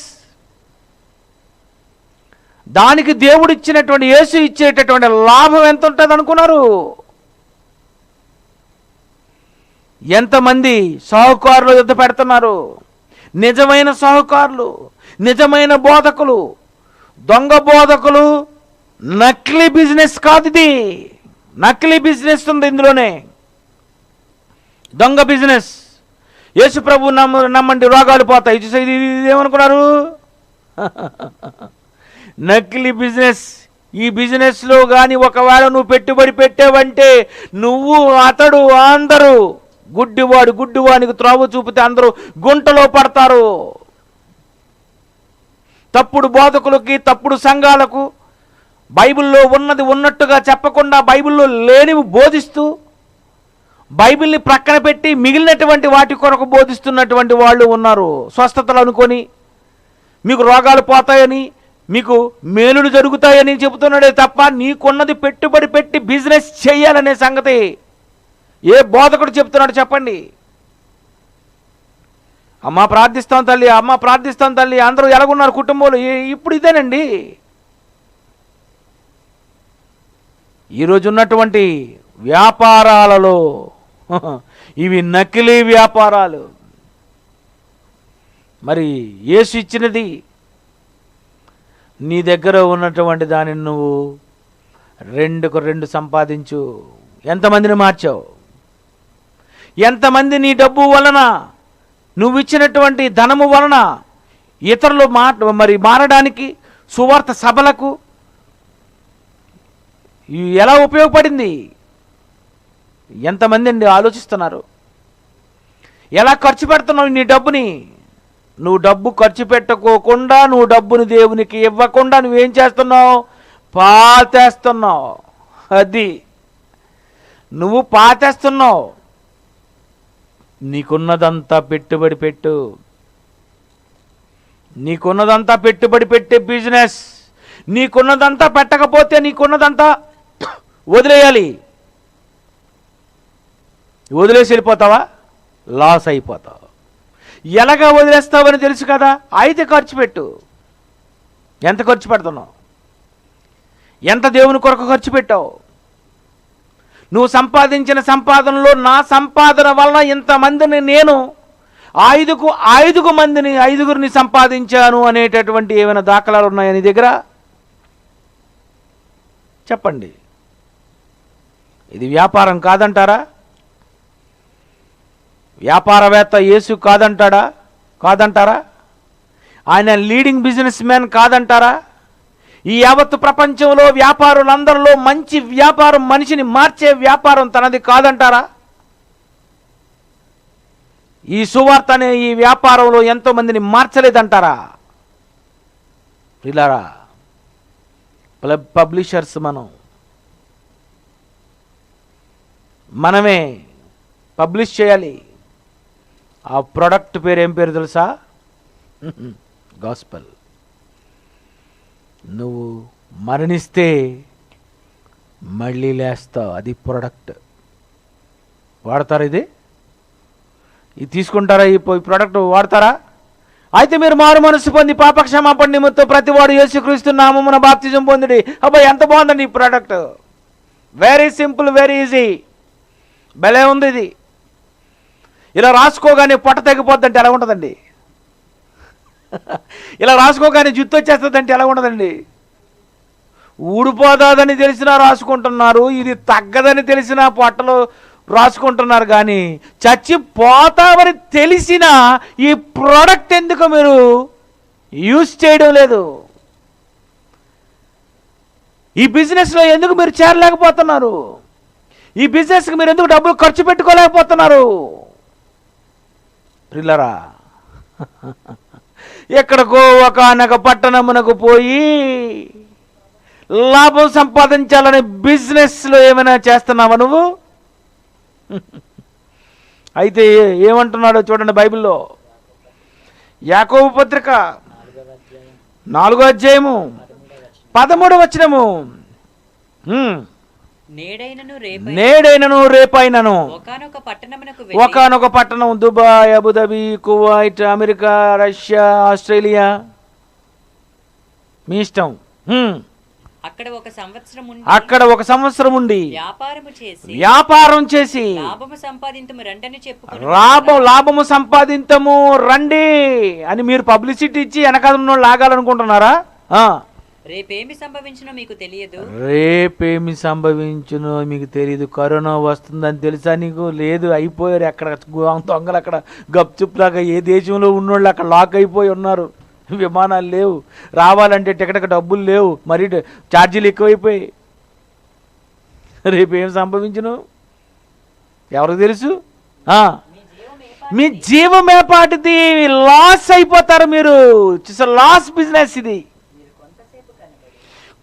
దానికి దేవుడు ఇచ్చినటువంటి, యేసు ఇచ్చేటటువంటి లాభం ఎంత ఉంటుంది అనుకున్నారు? ఎంతమంది సాహుకారులు యుద్ధ పెడుతున్నారు? నిజమైన సాహుకారులు, నిజమైన బోధకులు, దొంగ బోధకులు. నకిలీ బిజినెస్ కాదు ఇది, నకిలీ బిజినెస్ ఉంది ఇందులోనే, దొంగ బిజినెస్. యేసు ప్రభు నమ్మండి రోగాలు పోతాయి. ఇది ఏమనుకున్నారు? నకిలీ బిజినెస్. ఈ బిజినెస్లో కానీ ఒకవేళ నువ్వు పెట్టుబడి పెట్టావంటే నువ్వు, అతడు, అందరూ, గుడ్డివానికి త్రోవ చూపితే అందరూ గుంటలో పడతారు. తప్పుడు బోధకులకి, తప్పుడు సంఘాలకు బైబిల్లో ఉన్నది ఉన్నట్టుగా చెప్పకుండా బైబిల్లో లేనివి బోధిస్తూ, బైబిల్ని ప్రక్కన పెట్టి మిగిలినటువంటి వాటి కొరకు బోధిస్తున్నటువంటి వాళ్ళు ఉన్నారు. స్వస్థతలు అనుకొని, మీకు రోగాలు పోతాయని, మీకు మేలులు జరుగుతాయని చెబుతున్నాడే తప్ప నీకున్నది పెట్టుబడి పెట్టి బిజినెస్ చేయాలనే సంగతి ఏ బోధకుడు చెప్తున్నాడు చెప్పండి? అమ్మ ప్రార్థిస్తాం తల్లి, అమ్మ ప్రార్థిస్తాం తల్లి, అందరూ ఎలాగున్నారు కుటుంబంలో? ఇప్పుడు ఇదేనండి ఈరోజు ఉన్నటువంటి వ్యాపారాలలో. ఇవి నకిలీ వ్యాపారాలు. మరి యేసు ఇచ్చినది నీ దగ్గర ఉన్నటువంటి దానిని నువ్వు 2కు 2 సంపాదించు. ఎంతమందిని మార్చావు? ఎంతమంది నీ డబ్బు వలన, నువ్వు ఇచ్చినటువంటి ధనము వలన ఇతరులు మరి మారడానికి, సువార్త సభలకు ఎలా ఉపయోగపడింది? ఎంతమంది అండి ఆలోచిస్తున్నారు? ఎలా ఖర్చు పెడుతున్నావు నీ డబ్బుని? నువ్వు డబ్బు ఖర్చు పెట్టుకోకుండా, నువ్వు డబ్బుని దేవునికి ఇవ్వకుండా నువ్వేం చేస్తున్నావు? పాతేస్తున్నావు. అది నువ్వు పాతేస్తున్నావు. నీకున్నదంతా పెట్టుబడి పెట్టు. నీకున్నదంతా పెట్టుబడి పెట్టే బిజినెస్. నీకున్నదంతా పెట్టకపోతే నీకున్నదంతా వదిలేయాలి. వదిలేసి వెళ్ళిపోతావా? లాస్ అయిపోతావు. ఎలాగా వదిలేస్తావని తెలుసు కదా. అయితే ఖర్చు పెట్టు. ఎంత ఖర్చు పెడుతున్నావు? ఎంత దేవుని కొరకు ఖర్చు పెట్టావు? నువ్వు సంపాదించిన సంపాదనలో నా సంపాదన వలన ఇంతమందిని, నేను 5గురిని సంపాదించాను అనేటటువంటి ఏమైనా దాఖలాలు ఉన్నాయా నీ దగ్గర? చెప్పండి. ఇది వ్యాపారం కాదంటారా? వ్యాపారవేత్త యేసు కాదంటారా? ఆయన లీడింగ్ బిజినెస్ మ్యాన్ కాదంటారా? ఈ యావత్తు ప్రపంచంలో వ్యాపారులందరిలో మంచి వ్యాపారం, మనిషిని మార్చే వ్యాపారం తనది కాదంటారా? ఈ సువార్త అనే ఈ వ్యాపారంలో ఎంతో మందిని మార్చలేదంటారా? పిల్లారా, పబ్లిషర్స్ మనమే పబ్లిష్ చేయాలి. ఆ ప్రోడక్ట్ పేరు ఏం పేరు తెలుసా? గాస్పెల్. నువ్వు మరణిస్తే మళ్ళీ లేస్తావు. అది ప్రోడక్ట్. వాడతారా? ఇది తీసుకుంటారా? ఈ ప్రోడక్ట్ వాడతారా? అయితే మీరు మారు మనసు పొంది పాపక్షమాపణ నిమిత్తం ప్రతివాడు యేసుక్రీస్తు నామమున బాప్తిజం పొందిడి. అబ్బాయి ఎంత బాగుందండి ఈ product. Very simple, very easy. భలే ఉంది ఇది. ఇలా రాసుకోగానే పొట్ట తగ్గిపోద్దంటే ఎలా ఉంటుందండి? ఇలా రాసుకోగానే జుట్టు వచ్చేస్తుందంటే ఎలా ఉండదండి? ఊడిపోదాదని తెలిసినా రాసుకుంటున్నారు, ఇది తగ్గదని తెలిసినా పొట్టలో రాసుకుంటున్నారు. కానీ చచ్చిపోతామని తెలిసినా ఈ ప్రోడక్ట్ ఎందుకు మీరు యూజ్ చేయడం లేదు? ఈ బిజినెస్లో ఎందుకు మీరు చేరలేకపోతున్నారు? ఈ బిజినెస్కి మీరు ఎందుకు డబ్బులు ఖర్చు పెట్టుకోలేకపోతున్నారు? ప్రిల్లరా, ఎక్కడికో ఒకనొక పట్టణమునకు పోయి లాభం సంపాదించాలనే బిజినెస్లో ఏమైనా చేస్తున్నావా నువ్వు? అయితే ఏమంటున్నాడో చూడండి బైబిల్లో. యాకోబు పత్రిక 4వ అధ్యాయము 13వ వచనము. నేడైనను రేపైనను ఒకానొక పట్టణం, Dubai, Abu Dhabi, Kuwait, America, Russia, Australia, మీ ఇష్టం. అక్కడ ఒక సంవత్సరం ఉండి వ్యాపారం చేసి లాభము సంపాదింతము రండి అని మీరు పబ్లిసిటీ ఇచ్చి వెనకాల లాగాలనుకుంటున్నారా? రేపేమి సంభవించునో మీకు తెలియదు. కరోనా వస్తుందని తెలుసా నీకు? లేదు. అయిపోయారు. అక్కడ దొంగలు అక్కడ గప్చుప్లాగా ఏ దేశంలో ఉన్నోళ్ళు అక్కడ లాక్ అయిపోయి ఉన్నారు. విమానాలు లేవు, రావాలంటే టికెట్కి డబ్బులు లేవు, మరి ఛార్జీలు ఎక్కువైపోయి. రేపు ఏం సంభవించును ఎవరికి తెలుసు? మీ జీవమేపాటిది. లాస్ అయిపోతారు మీరు. లాస్ బిజినెస్ ఇది.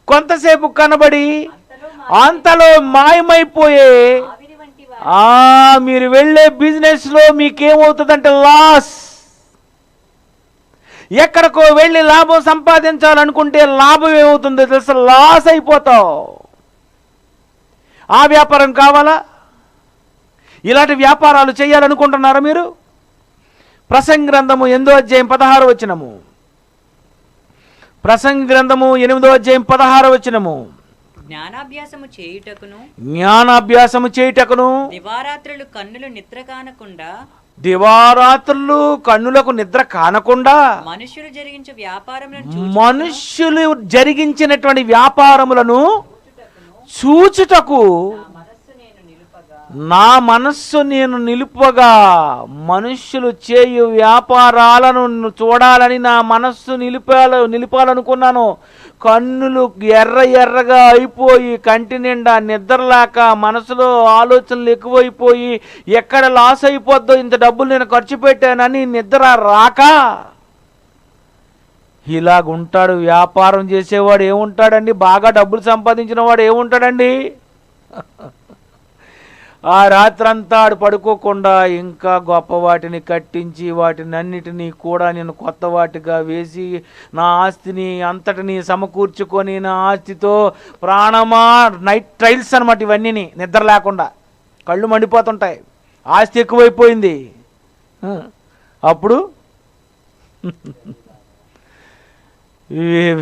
కొంతసేపు కనబడి అంతలో మాయమైపోయే మీరు వెళ్ళే బిజినెస్లో మీకేమవుతుందంటే లాస్. ఎక్కడికో వెళ్ళి లాభం సంపాదించాలనుకుంటే లాభం ఏమవుతుందో తెలుసా? లాస్ అయిపోతావు. ఆ వ్యాపారం కావాలా? ఇలాంటి వ్యాపారాలు చేయాలనుకుంటున్నారా మీరు? ప్రసంగి గ్రంథము 8వ అధ్యాయం 16వ వచనము. ప్రసంగి గ్రంథము 8వ అధ్యాయం 16వ వచనము. జ్ఞానాభ్యాసము చేయుటకును దివారాత్రులు కన్నులు నిద్ర కానకుండా కన్నులకు నిద్ర కానకుండా మనుషులు జరిగించినటువంటి వ్యాపారములను చూచుటకు నా మనస్సు నేను నిలుపగా, మనుష్యులు చేయు వ్యాపారాలను చూడాలని నా మనస్సు నిలిపాలనుకున్నాను. కన్నులు ఎర్రగా అయిపోయి కంటి నిండా నిద్రలేక మనసులో ఆలోచనలు ఎక్కువైపోయి ఎక్కడ లాస్ అయిపోద్దో, ఇంత డబ్బులు నేను ఖర్చు పెట్టానని నిద్ర రాక ఇలాగుంటాడు. వ్యాపారం చేసేవాడు ఏముంటాడండి? బాగా డబ్బులు సంపాదించిన వాడు ఏముంటాడండి? ఆ రాత్రంతా ఆడు పడుకోకుండా ఇంకా గొప్ప వాటిని కట్టించి వాటిని అన్నిటినీ కూడా నేను కొత్త వాటిగా వేసి నా ఆస్తిని అంతటిని సమకూర్చుకొని నా ఆస్తితో ప్రాణమా నైట్ ట్రైల్స్ అనమాట. ఇవన్నీ నిద్ర లేకుండా కళ్ళు మండిపోతుంటాయి. ఆస్తి ఎక్కువైపోయింది. అప్పుడు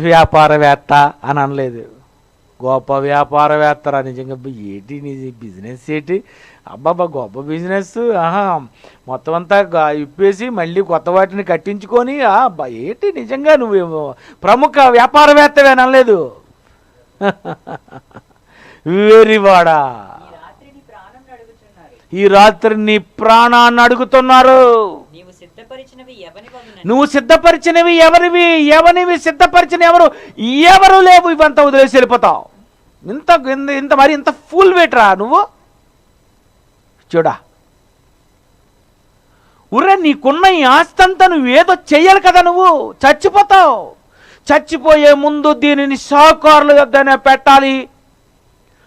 వ్యాపారవేత్త అని అనలేదు, గొప్ప వ్యాపారవేత్తరా. నిజంగా ఏంటి నీ బిజినెస్ ఏంటి? అబ్బాబా గొప్ప బిజినెస్. మొత్తం అంతా ఇప్పేసి మళ్ళీ కొత్త వాటిని కట్టించుకొని ఏంటి నిజంగా నువ్వు ప్రముఖ వ్యాపారవేత్తవే అనలేదు. వేరివాడా, ఈ రాత్రి నీ ప్రాణాన్ని అడుగుతున్నారు. నువ్వు సిద్ధపరిచినవి ఎవరివి సిద్ధపరిచిన ఎవరు లేవు. ఇవంతా వదిలేసి వెళ్ళిపోతావు. ఇంత ఫుల్ వెయిట్రా నువ్వు. చూడా ఉర్రే, నీకున్న ఈ ఆస్తంతా నువ్వేదో చెయ్యాలి కదా. నువ్వు చచ్చిపోతావు. చచ్చిపోయే ముందు దీనిని షావుకారుల వద్దనే పెట్టాలి.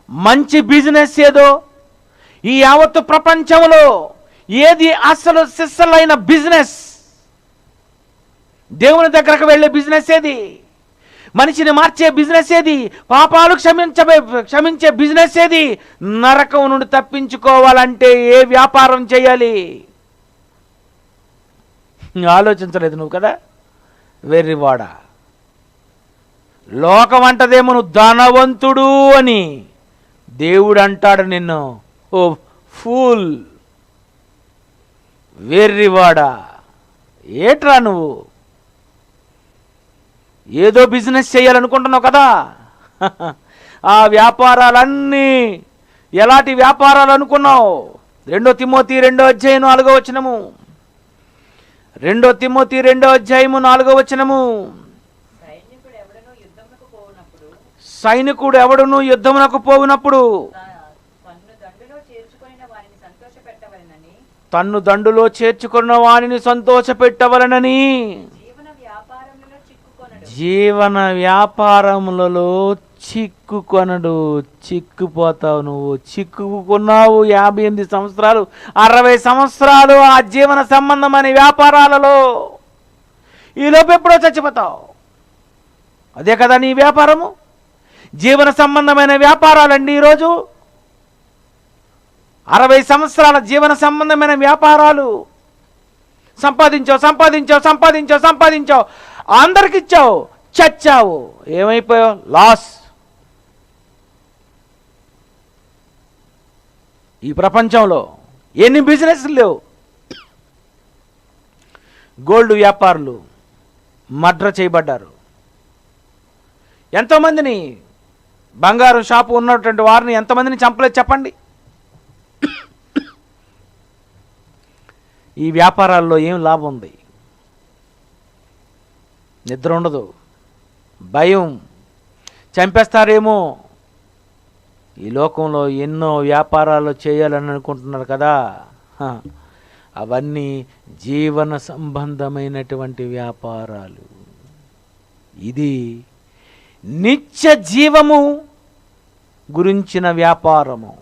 మంచి బిజినెస్ ఏదో, ఈ యావత్తు ప్రపంచంలో ఏది అసలు సిస్సలైన బిజినెస్, దేవుని దగ్గరకు వెళ్ళే బిజినెస్ ఏది, మనిషిని మార్చే బిజినెస్ ఏది, పాపాలు క్షమించే బిజినెస్ ఏది, నరకం నుండి తప్పించుకోవాలంటే ఏ వ్యాపారం చేయాలి? ఆలోచించలేదు నువ్వు కదా. వెర్రివాడ. లోకం అంటదేమో నువ్వు ధనవంతుడు అని, దేవుడు అంటాడు నిన్ను ఓ ఫూల్, వెర్రివాడ. ఏట్రా నువ్వు? ఏదో బిజినెస్ చేయాలనుకుంటున్నావు కదా, ఆ వ్యాపారాలన్నీ ఎలాంటి వ్యాపారాలు అనుకున్నావు? 2 తిమోతి 2వ అధ్యాయం 4వ వచనము, 2 తిమోతి 2వ అధ్యాయం 4వ వచనము. సైనికుడు ఎవడును యుద్ధమునకు పోవునప్పుడు తన్ను దండులో చేర్చుకున్న వానిని సంతోషపెట్టవలనని జీవన వ్యాపారములలో చిక్కుకొనడు. చిక్కుపోతావు నువ్వు. చిక్కుకున్నావు 58 సంవత్సరాలు 60 సంవత్సరాలు ఆ జీవన సంబంధమైన వ్యాపారాలలో. ఈలోపు ఎప్పుడో చచ్చిపోతావు. అదే కదా నీ వ్యాపారము, జీవన సంబంధమైన వ్యాపారాలండి. ఈరోజు 60 సంవత్సరాల జీవన సంబంధమైన వ్యాపారాలు. సంపాదించావు సంపాదించావు సంపాదించావు సంపాదించావు, అందరికిచ్చావు, చచ్చావు, ఏమైపోయావు? లాస్. ఈ ప్రపంచంలో ఎన్ని బిజినెస్లు లేవు. గోల్డ్ వ్యాపారులు మర్డర్ చేయబడ్డారు. ఎంతోమందిని, బంగారు షాపు ఉన్నటువంటి వారిని ఎంతమందిని చంపలేదు చెప్పండి. ఈ వ్యాపారాల్లో ఏం లాభం ఉంది? నిద్ర ఉండదు, భయం, చంపేస్తారేమో. ఈ లోకంలో ఎన్నో వ్యాపారాలు చేయాలని అనుకుంటున్నారు కదా, అవన్నీ జీవన సంబంధమైనటువంటి వ్యాపారాలు. ఇది నిత్య జీవము గురించిన వ్యాపారము,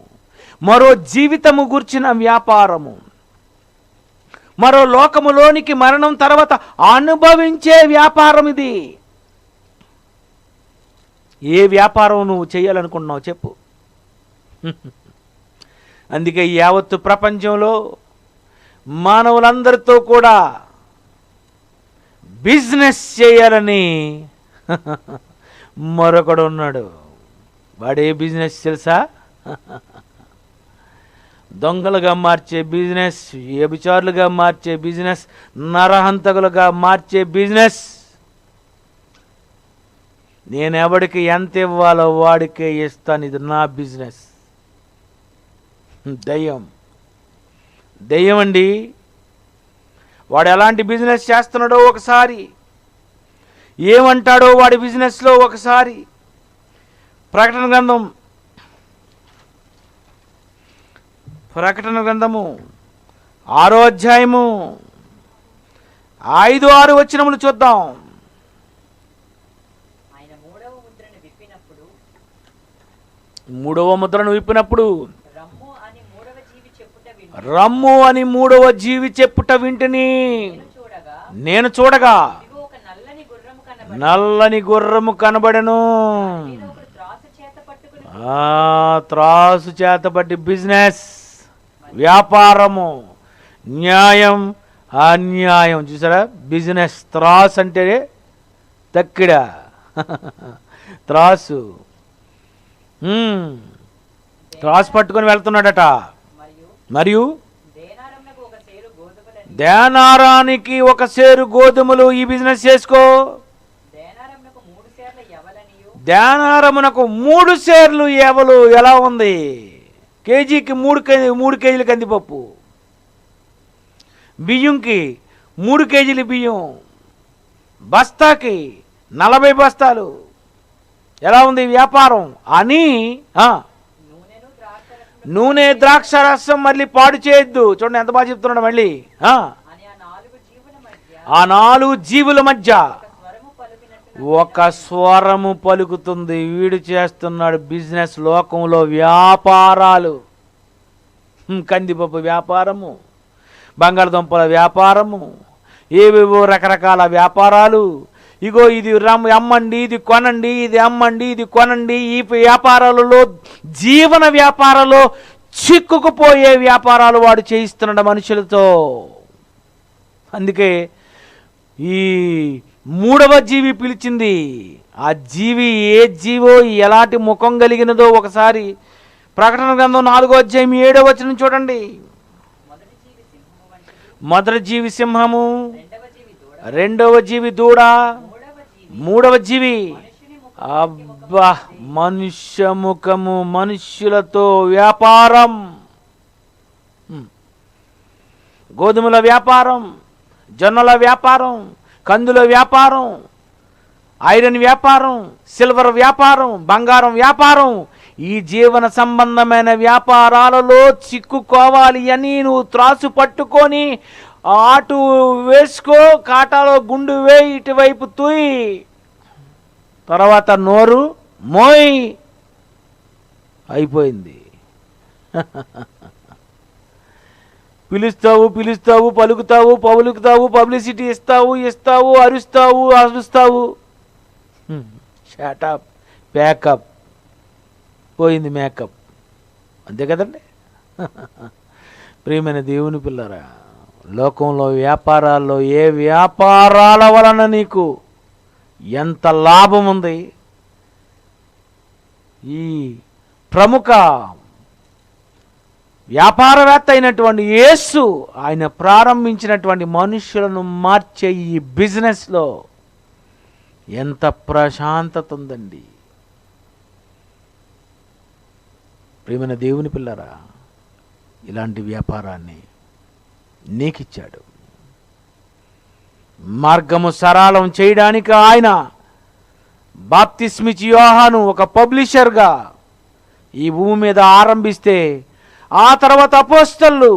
మరో జీవితము గురించిన వ్యాపారము, మరో లోకములోనికి మరణం తర్వాత అనుభవించే వ్యాపారం ఇది. ఏ వ్యాపారం నువ్వు చేయాలనుకుంటున్నావు చెప్పు. అందుకే యావత్తు ప్రపంచంలో మానవులందరితో కూడా బిజినెస్ చేయాలని మరొకడు ఉన్నాడు. వాడే బిజినెస్ తెలుసా? దొంగలుగా మార్చే బిజినెస్, వ్యభిచారులుగా మార్చే బిజినెస్, నరహంతకులుగా మార్చే బిజినెస్. నేను ఎవడికి ఎంత ఇవ్వాలో వాడికే ఇస్తాను, ఇది నా బిజినెస్. దెయ్యం అండి. వాడు ఎలాంటి బిజినెస్ చేస్తున్నాడో ఒకసారి, ఏమంటాడో వాడి బిజినెస్లో ఒకసారి. ప్రకటన గ్రంథము 6వ అధ్యాయము 5, 6 వచనములు చూద్దాం. మూడవ ముద్రను విప్పినప్పుడు రమ్ము అని మూడవ జీవి చెప్పుట వింటిని. నేను చూడగా నల్లని గుర్రము కనబడెను. త్రాసు చేతపట్టి బిజినెస్, వ్యాపారము, న్యాయం, అన్యాయం. చూసారా? బిజినెస్ త్రాసు అంటే తక్కిడ, త్రాసు. త్రాసు పట్టుకొని వెళ్తున్నాడట. మరియు దేనారానికి 1 సేరు గోధుమలు. ఈ బిజినెస్ చేసుకో. దేనారమునకు 3 సేర్లు ఎవలు. ఎలా ఉంది? కేజీకి 3 కేజీలు కందిపప్పు, బియ్యంకి 3 కేజీలు బియ్యం, బస్తాకి 40 బస్తాలు. ఎలా ఉంది వ్యాపారం అని. నూనె, ద్రాక్ష రసం మళ్ళీ పాడు చేయొద్దు. చూడండి ఎంత బాగా చెప్తున్నాడు మళ్ళీ. ఆ 4 జీవుల మధ్య ఒక స్వరము పలుకుతుంది. వీడు చేస్తున్నాడు బిజినెస్, లోకంలో వ్యాపారాలు. కందిపప్పు వ్యాపారము, బంగాళదుంపల వ్యాపారము, ఏవేవో రకరకాల వ్యాపారాలు. ఇగో ఇది అమ్మండి, ఇది కొనండి, ఇది అమ్మండి, ఇది కొనండి. ఈ వ్యాపారాలలో, జీవన వ్యాపారాల్లో చిక్కుకుపోయే వ్యాపారాలు వాడు చేయిస్తున్నాడు మనుషులతో. అందుకే ఈ మూడవ జీవి పిలిచింది. ఆ జీవి ఏ జీవో ఎలాంటి ముఖం కలిగినదో ఒకసారి ప్రకటన గ్రంథం 4వ అధ్యాయం 7వ వచనం చూడండి. మొదటి జీవి సింహము, రెండవ జీవి దూడ, మూడవ జీవి అబ్బా మనుష్య ముఖము, మనుష్యులతో వ్యాపారం, గోధుమల వ్యాపారం, జొన్నల వ్యాపారం, కందుల వ్యాపారం, ఐరన్ వ్యాపారం, సిల్వర్ వ్యాపారం, బంగారం వ్యాపారం, ఈ జీవన సంబంధమైన వ్యాపారాలలో చిక్కుకోవాలి అని నువ్వు త్రాసు పట్టుకొని అటు వేసుకో, కాటాలో గుండు వేయి, ఇటువైపు తూయి, తర్వాత నోరు మోయ్, అయిపోయింది. పిలుస్తావు పిలుస్తావు, పలుకుతావు పలుకుతావు, పబ్లిసిటీ ఇస్తావు, అరుస్తావు, షాటప్, ప్యాకప్, పోయింది మేకప్. అంతే కదండి. ప్రియమైన దేవుని పిల్లరా, లోకంలో వ్యాపారాల్లో ఏ వ్యాపారాల వలన నీకు ఎంత లాభం ఉంది, ఈ ప్రముఖ వ్యాపారవేత్త అయినటువంటి యేసు ఆయన ప్రారంభించినటువంటి మనుషులను మార్చే ఈ బిజినెస్లో ఎంత ప్రశాంతత ఉందండి. ప్రియమైన దేవుని పిల్లరా, ఇలాంటి వ్యాపారాన్ని నీకిచ్చాడు. మార్గము సరళం చేయడానికి ఆయన బాప్తిస్మిచ్చి యోహాను ఒక పబ్లిషర్గా ఈ భూమి మీద ఆరంభిస్తే, ఆ తర్వాత అపోస్తలు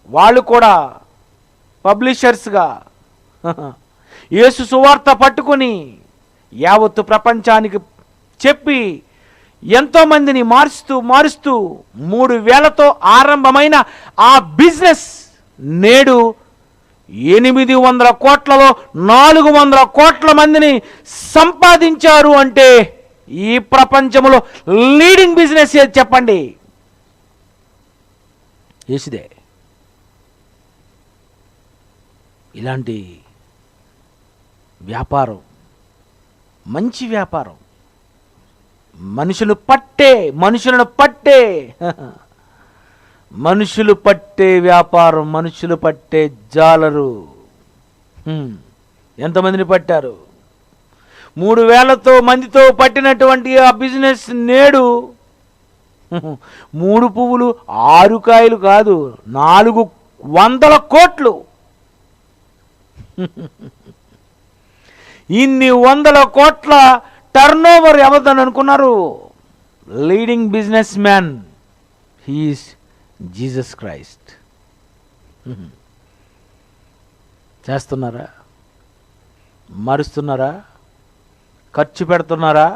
వాళ్ళు కూడా పబ్లిషర్స్గా యేసు సువార్త పట్టుకొని యావత్తు ప్రపంచానికి చెప్పి ఎంతోమందిని మారుస్తూ 3000తో ఆరంభమైన ఆ బిజినెస్ నేడు 800 కోట్లలో 400 కోట్ల మందిని సంపాదించారు అంటే ఈ ప్రపంచంలో లీడింగ్ బిజినెస్ ఏది చెప్పండి? యేసుదే. ఇలాంటి వ్యాపారం మంచి వ్యాపారం, మనుషులు పట్టే వ్యాపారం, మనుషులు పట్టే జాలరు. ఎంతమందిని పట్టారు? 3000 మందితో పట్టినటువంటి ఆ బిజినెస్ నేడు 3 పువ్వులు 6 కాయలు కాదు, 400 కోట్లు. ఇన్ని 100 కోట్ల టర్నోవర్ ఎవరిదని అనుకున్నారు? Leading business man, he is Jesus Christ. చేస్తున్నారా? మారుస్తున్నారా? ఖర్చు పెడుతున్నారా?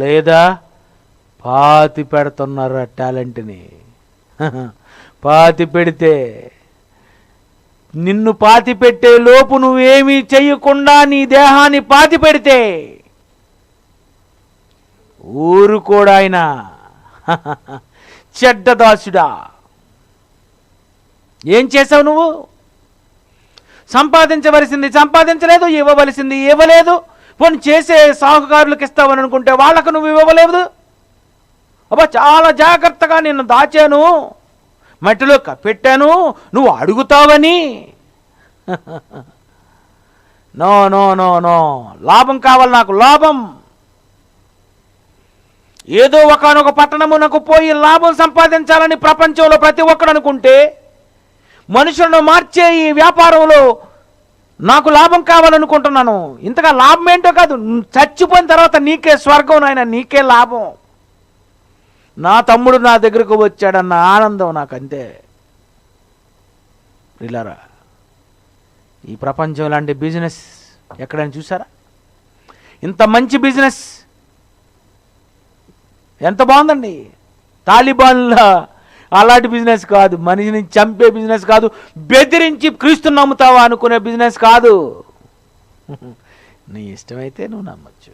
లేదా పాతి పెడుతున్నారా టాలెంట్ని? పాతి పెడితే, నిన్ను పాతి పెట్టే లోపు నువ్వేమీ చెయ్యకుండా నీ దేహాన్ని పాతి పెడితే ఊరు కూడా ఆయన చెడ్డదాసుడా, ఏం చేసావు నువ్వు? సంపాదించలేదు, ఇవ్వలేదు. పోనీ చేసే సాహుకారులకు ఇస్తావని అనుకుంటే వాళ్ళకు నువ్వు ఇవ్వలేదు. అబ్బా చాలా జాగ్రత్తగా నిన్ను దాచాను, మట్టిలో పెట్టాను, నువ్వు అడుగుతావని. నో నో నో నో, లాభం కావాలి నాకు, లాభం. ఏదో ఒకనొక పట్టణమునకు పోయి లాభం సంపాదించాలని ప్రపంచంలో ప్రతి ఒక్కడు అనుకుంటే, మనుషులను మార్చే ఈ వ్యాపారంలో నాకు లాభం కావాలనుకుంటున్నాను. ఇంతగా లాభం ఏంటో కాదు, చచ్చిపోయిన తర్వాత నీకే స్వర్గం నాయన, నీకే లాభం. నా తమ్ముడు నా దగ్గరకు వచ్చాడన్న ఆనందం నాకు, అంతే. ప్రియులారా, ఈ ప్రపంచం లాంటి బిజినెస్ ఎక్కడైనా చూసారా? ఇంత మంచి బిజినెస్ ఎంత బాగుందండి. తాలిబాన్ల అలాంటి బిజినెస్ కాదు, మనిషిని చంపే బిజినెస్ కాదు, బెదిరించి క్రీస్తుని నమ్ముతావా అనుకునే బిజినెస్ కాదు. నీ ఇష్టమైతే నువ్వు నమ్మచ్చు,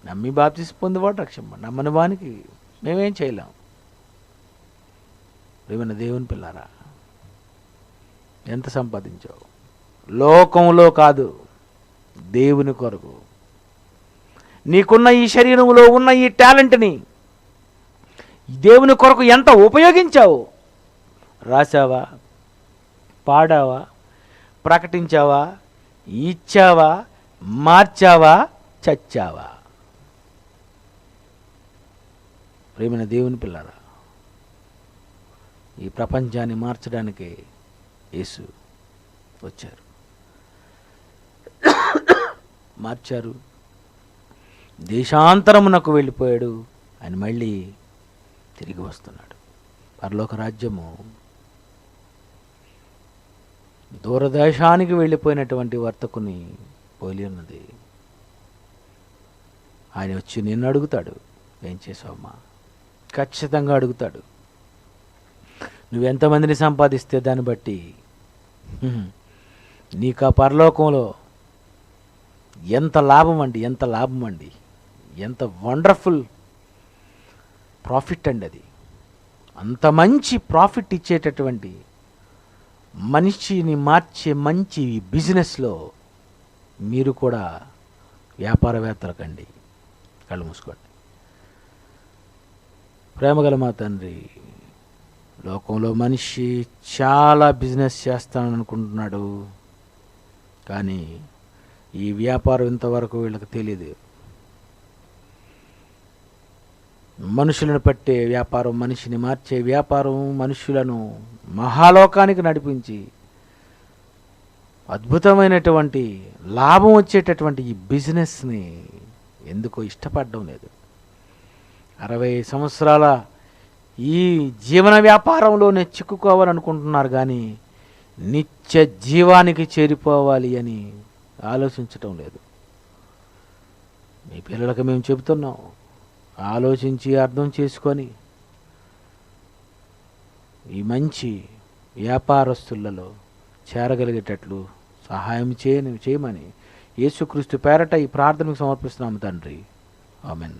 నమ్మి బాప్తిసం పొందేవాడు రక్షణ, నమ్మని వానికి మేమేం చేయలేం. ప్రియమైన దేవుని పిల్లారా, ఎంత సంపాదించావు? లోకంలో కాదు, దేవుని కొరకు. నీకున్న ఈ శరీరంలో ఉన్న ఈ టాలెంట్ని దేవుని కొరకు ఎంత ఉపయోగించావు? రాసావా, పాడావా, ప్రకటించావా, ఇచ్చావా, మార్చావా, చచ్చావా? ప్రేమైన దేవుని పిల్లారా, ఈ ప్రపంచాన్ని మార్చడానికి యేసు వచ్చారు, మార్చారు. దేశాంతరమునకు వెళ్ళిపోయాడు, ఆయన మళ్ళీ తిరిగి వస్తున్నాడు. పరలోక రాజ్యము దూరదేశానికి వెళ్ళిపోయినటువంటి వర్తకుని పోలి ఉన్నది. ఆయన వచ్చి నిన్ను అడుగుతాడు, ఏం చేసావమ్మా? ఖచ్చితంగా అడుగుతాడు. నువ్వెంతమందిని సంపాదిస్తే దాన్ని బట్టి నీకు ఆ పరలోకంలో ఎంత లాభం అండి, ఎంత లాభం అండి, ఎంత వండర్ఫుల్ ప్రాఫిట్ అండి అది. అంత మంచి ప్రాఫిట్ ఇచ్చేటటువంటి మనిషిని మార్చే మంచి బిజినెస్లో మీరు కూడా వ్యాపారవేత్తలు కండి. కళ్ళు మూసుకోండి. ప్రేమగల మా తండ్రి, లోకంలో మనిషి చాలా బిజినెస్ చేస్తానని అనుకుంటున్నాడు, కానీ ఈ వ్యాపారం ఇంతవరకు వీళ్ళకి తెలియదు. మనుషులను పట్టే వ్యాపారం, మనిషిని మార్చే వ్యాపారం, మనుషులను మహాలోకానికి నడిపించి అద్భుతమైనటువంటి లాభం వచ్చేటటువంటి ఈ బిజినెస్ని ఎందుకో ఇష్టపడడం లేదు. 60 సంవత్సరాల ఈ జీవన వ్యాపారంలోనే చిక్కుకోవాలనుకుంటున్నారు, కానీ నిత్య జీవానికి చేరిపోవాలి అని ఆలోచించటం లేదు. మీ పిల్లలకు మేము చెబుతున్నాం, ఆలోచించి అర్థం చేసుకొని ఈ మంచి వ్యాపారస్తులలో చేరగలిగేటట్లు సహాయం చేయమని యేసుక్రీస్తు పేరట ఈ ప్రార్థనకు సమర్పిస్తున్నాము తండ్రి. ఆమెన్.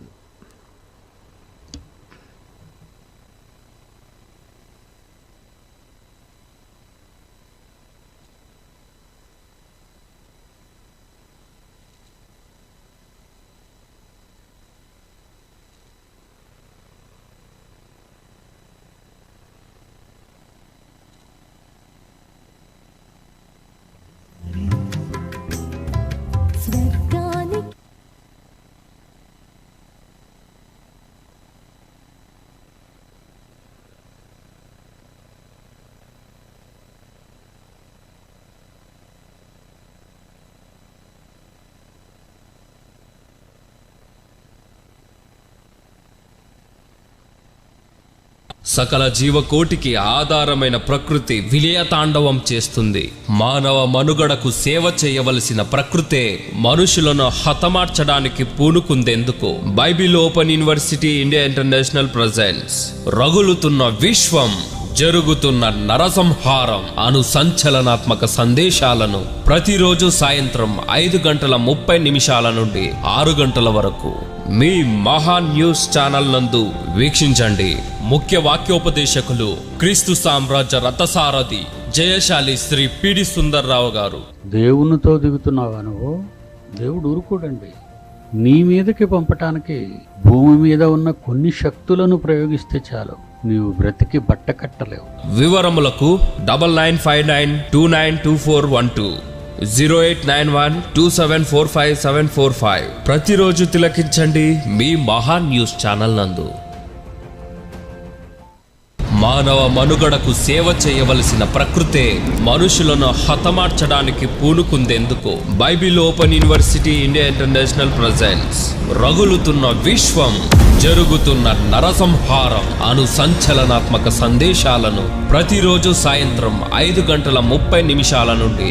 స్వర్గానికి సకల జీవకోటికి ఆధారమైన ప్రకృతి విలయతాండవం చేస్తుంది. మానవ మనుగడకు సేవ చేయవలసిన ప్రకృతే మనుషులను హతమార్చడానికి పూనుకుందెందుకు? Bible open university India international presents రగులుతున్న విశ్వం, జరుగుతున్న నరసంహారం అను సంచలనాత్మక సందేశాలను ప్రతిరోజు సాయంత్రం 5:30 నుండి 6 గంటల వరకు మీ మహా న్యూస్ ఛానల్ నందు వీక్షించండి. ముఖ్య వాక్యోపదేశకులు క్రీస్తు సామ్రాజ్య రథసారథి జయశాలి శ్రీ పిడి సుందర్రావు గారు. దేవునితో దిగుతున్నావా నువ్వు? దేవుడు ఊరుకోడండి. నీ మీదకి పంపటానికి భూమి మీద ఉన్న కొన్ని శక్తులను ప్రయోగిస్తే చాలు, నీవు బ్రతికి బట్ట కట్టలేవు. వివరములకు 9959292412 0891274575. ప్రతిరోజు తిలకించండి మీ మహా న్యూస్ ఛానల్ నందు. మానవ మనుగడకు సేవ చేయవలసిన ప్రకృతే మనుషులను హతమార్చడానికి పూనుకుందెందుకు? Bible open university India international presents రగులుతున్న విశ్వం, జరుగుతున్న నరసంహారం అను సంచలనాత్మక సందేశాలను ప్రతిరోజు సాయంత్రం 5:30 నుండి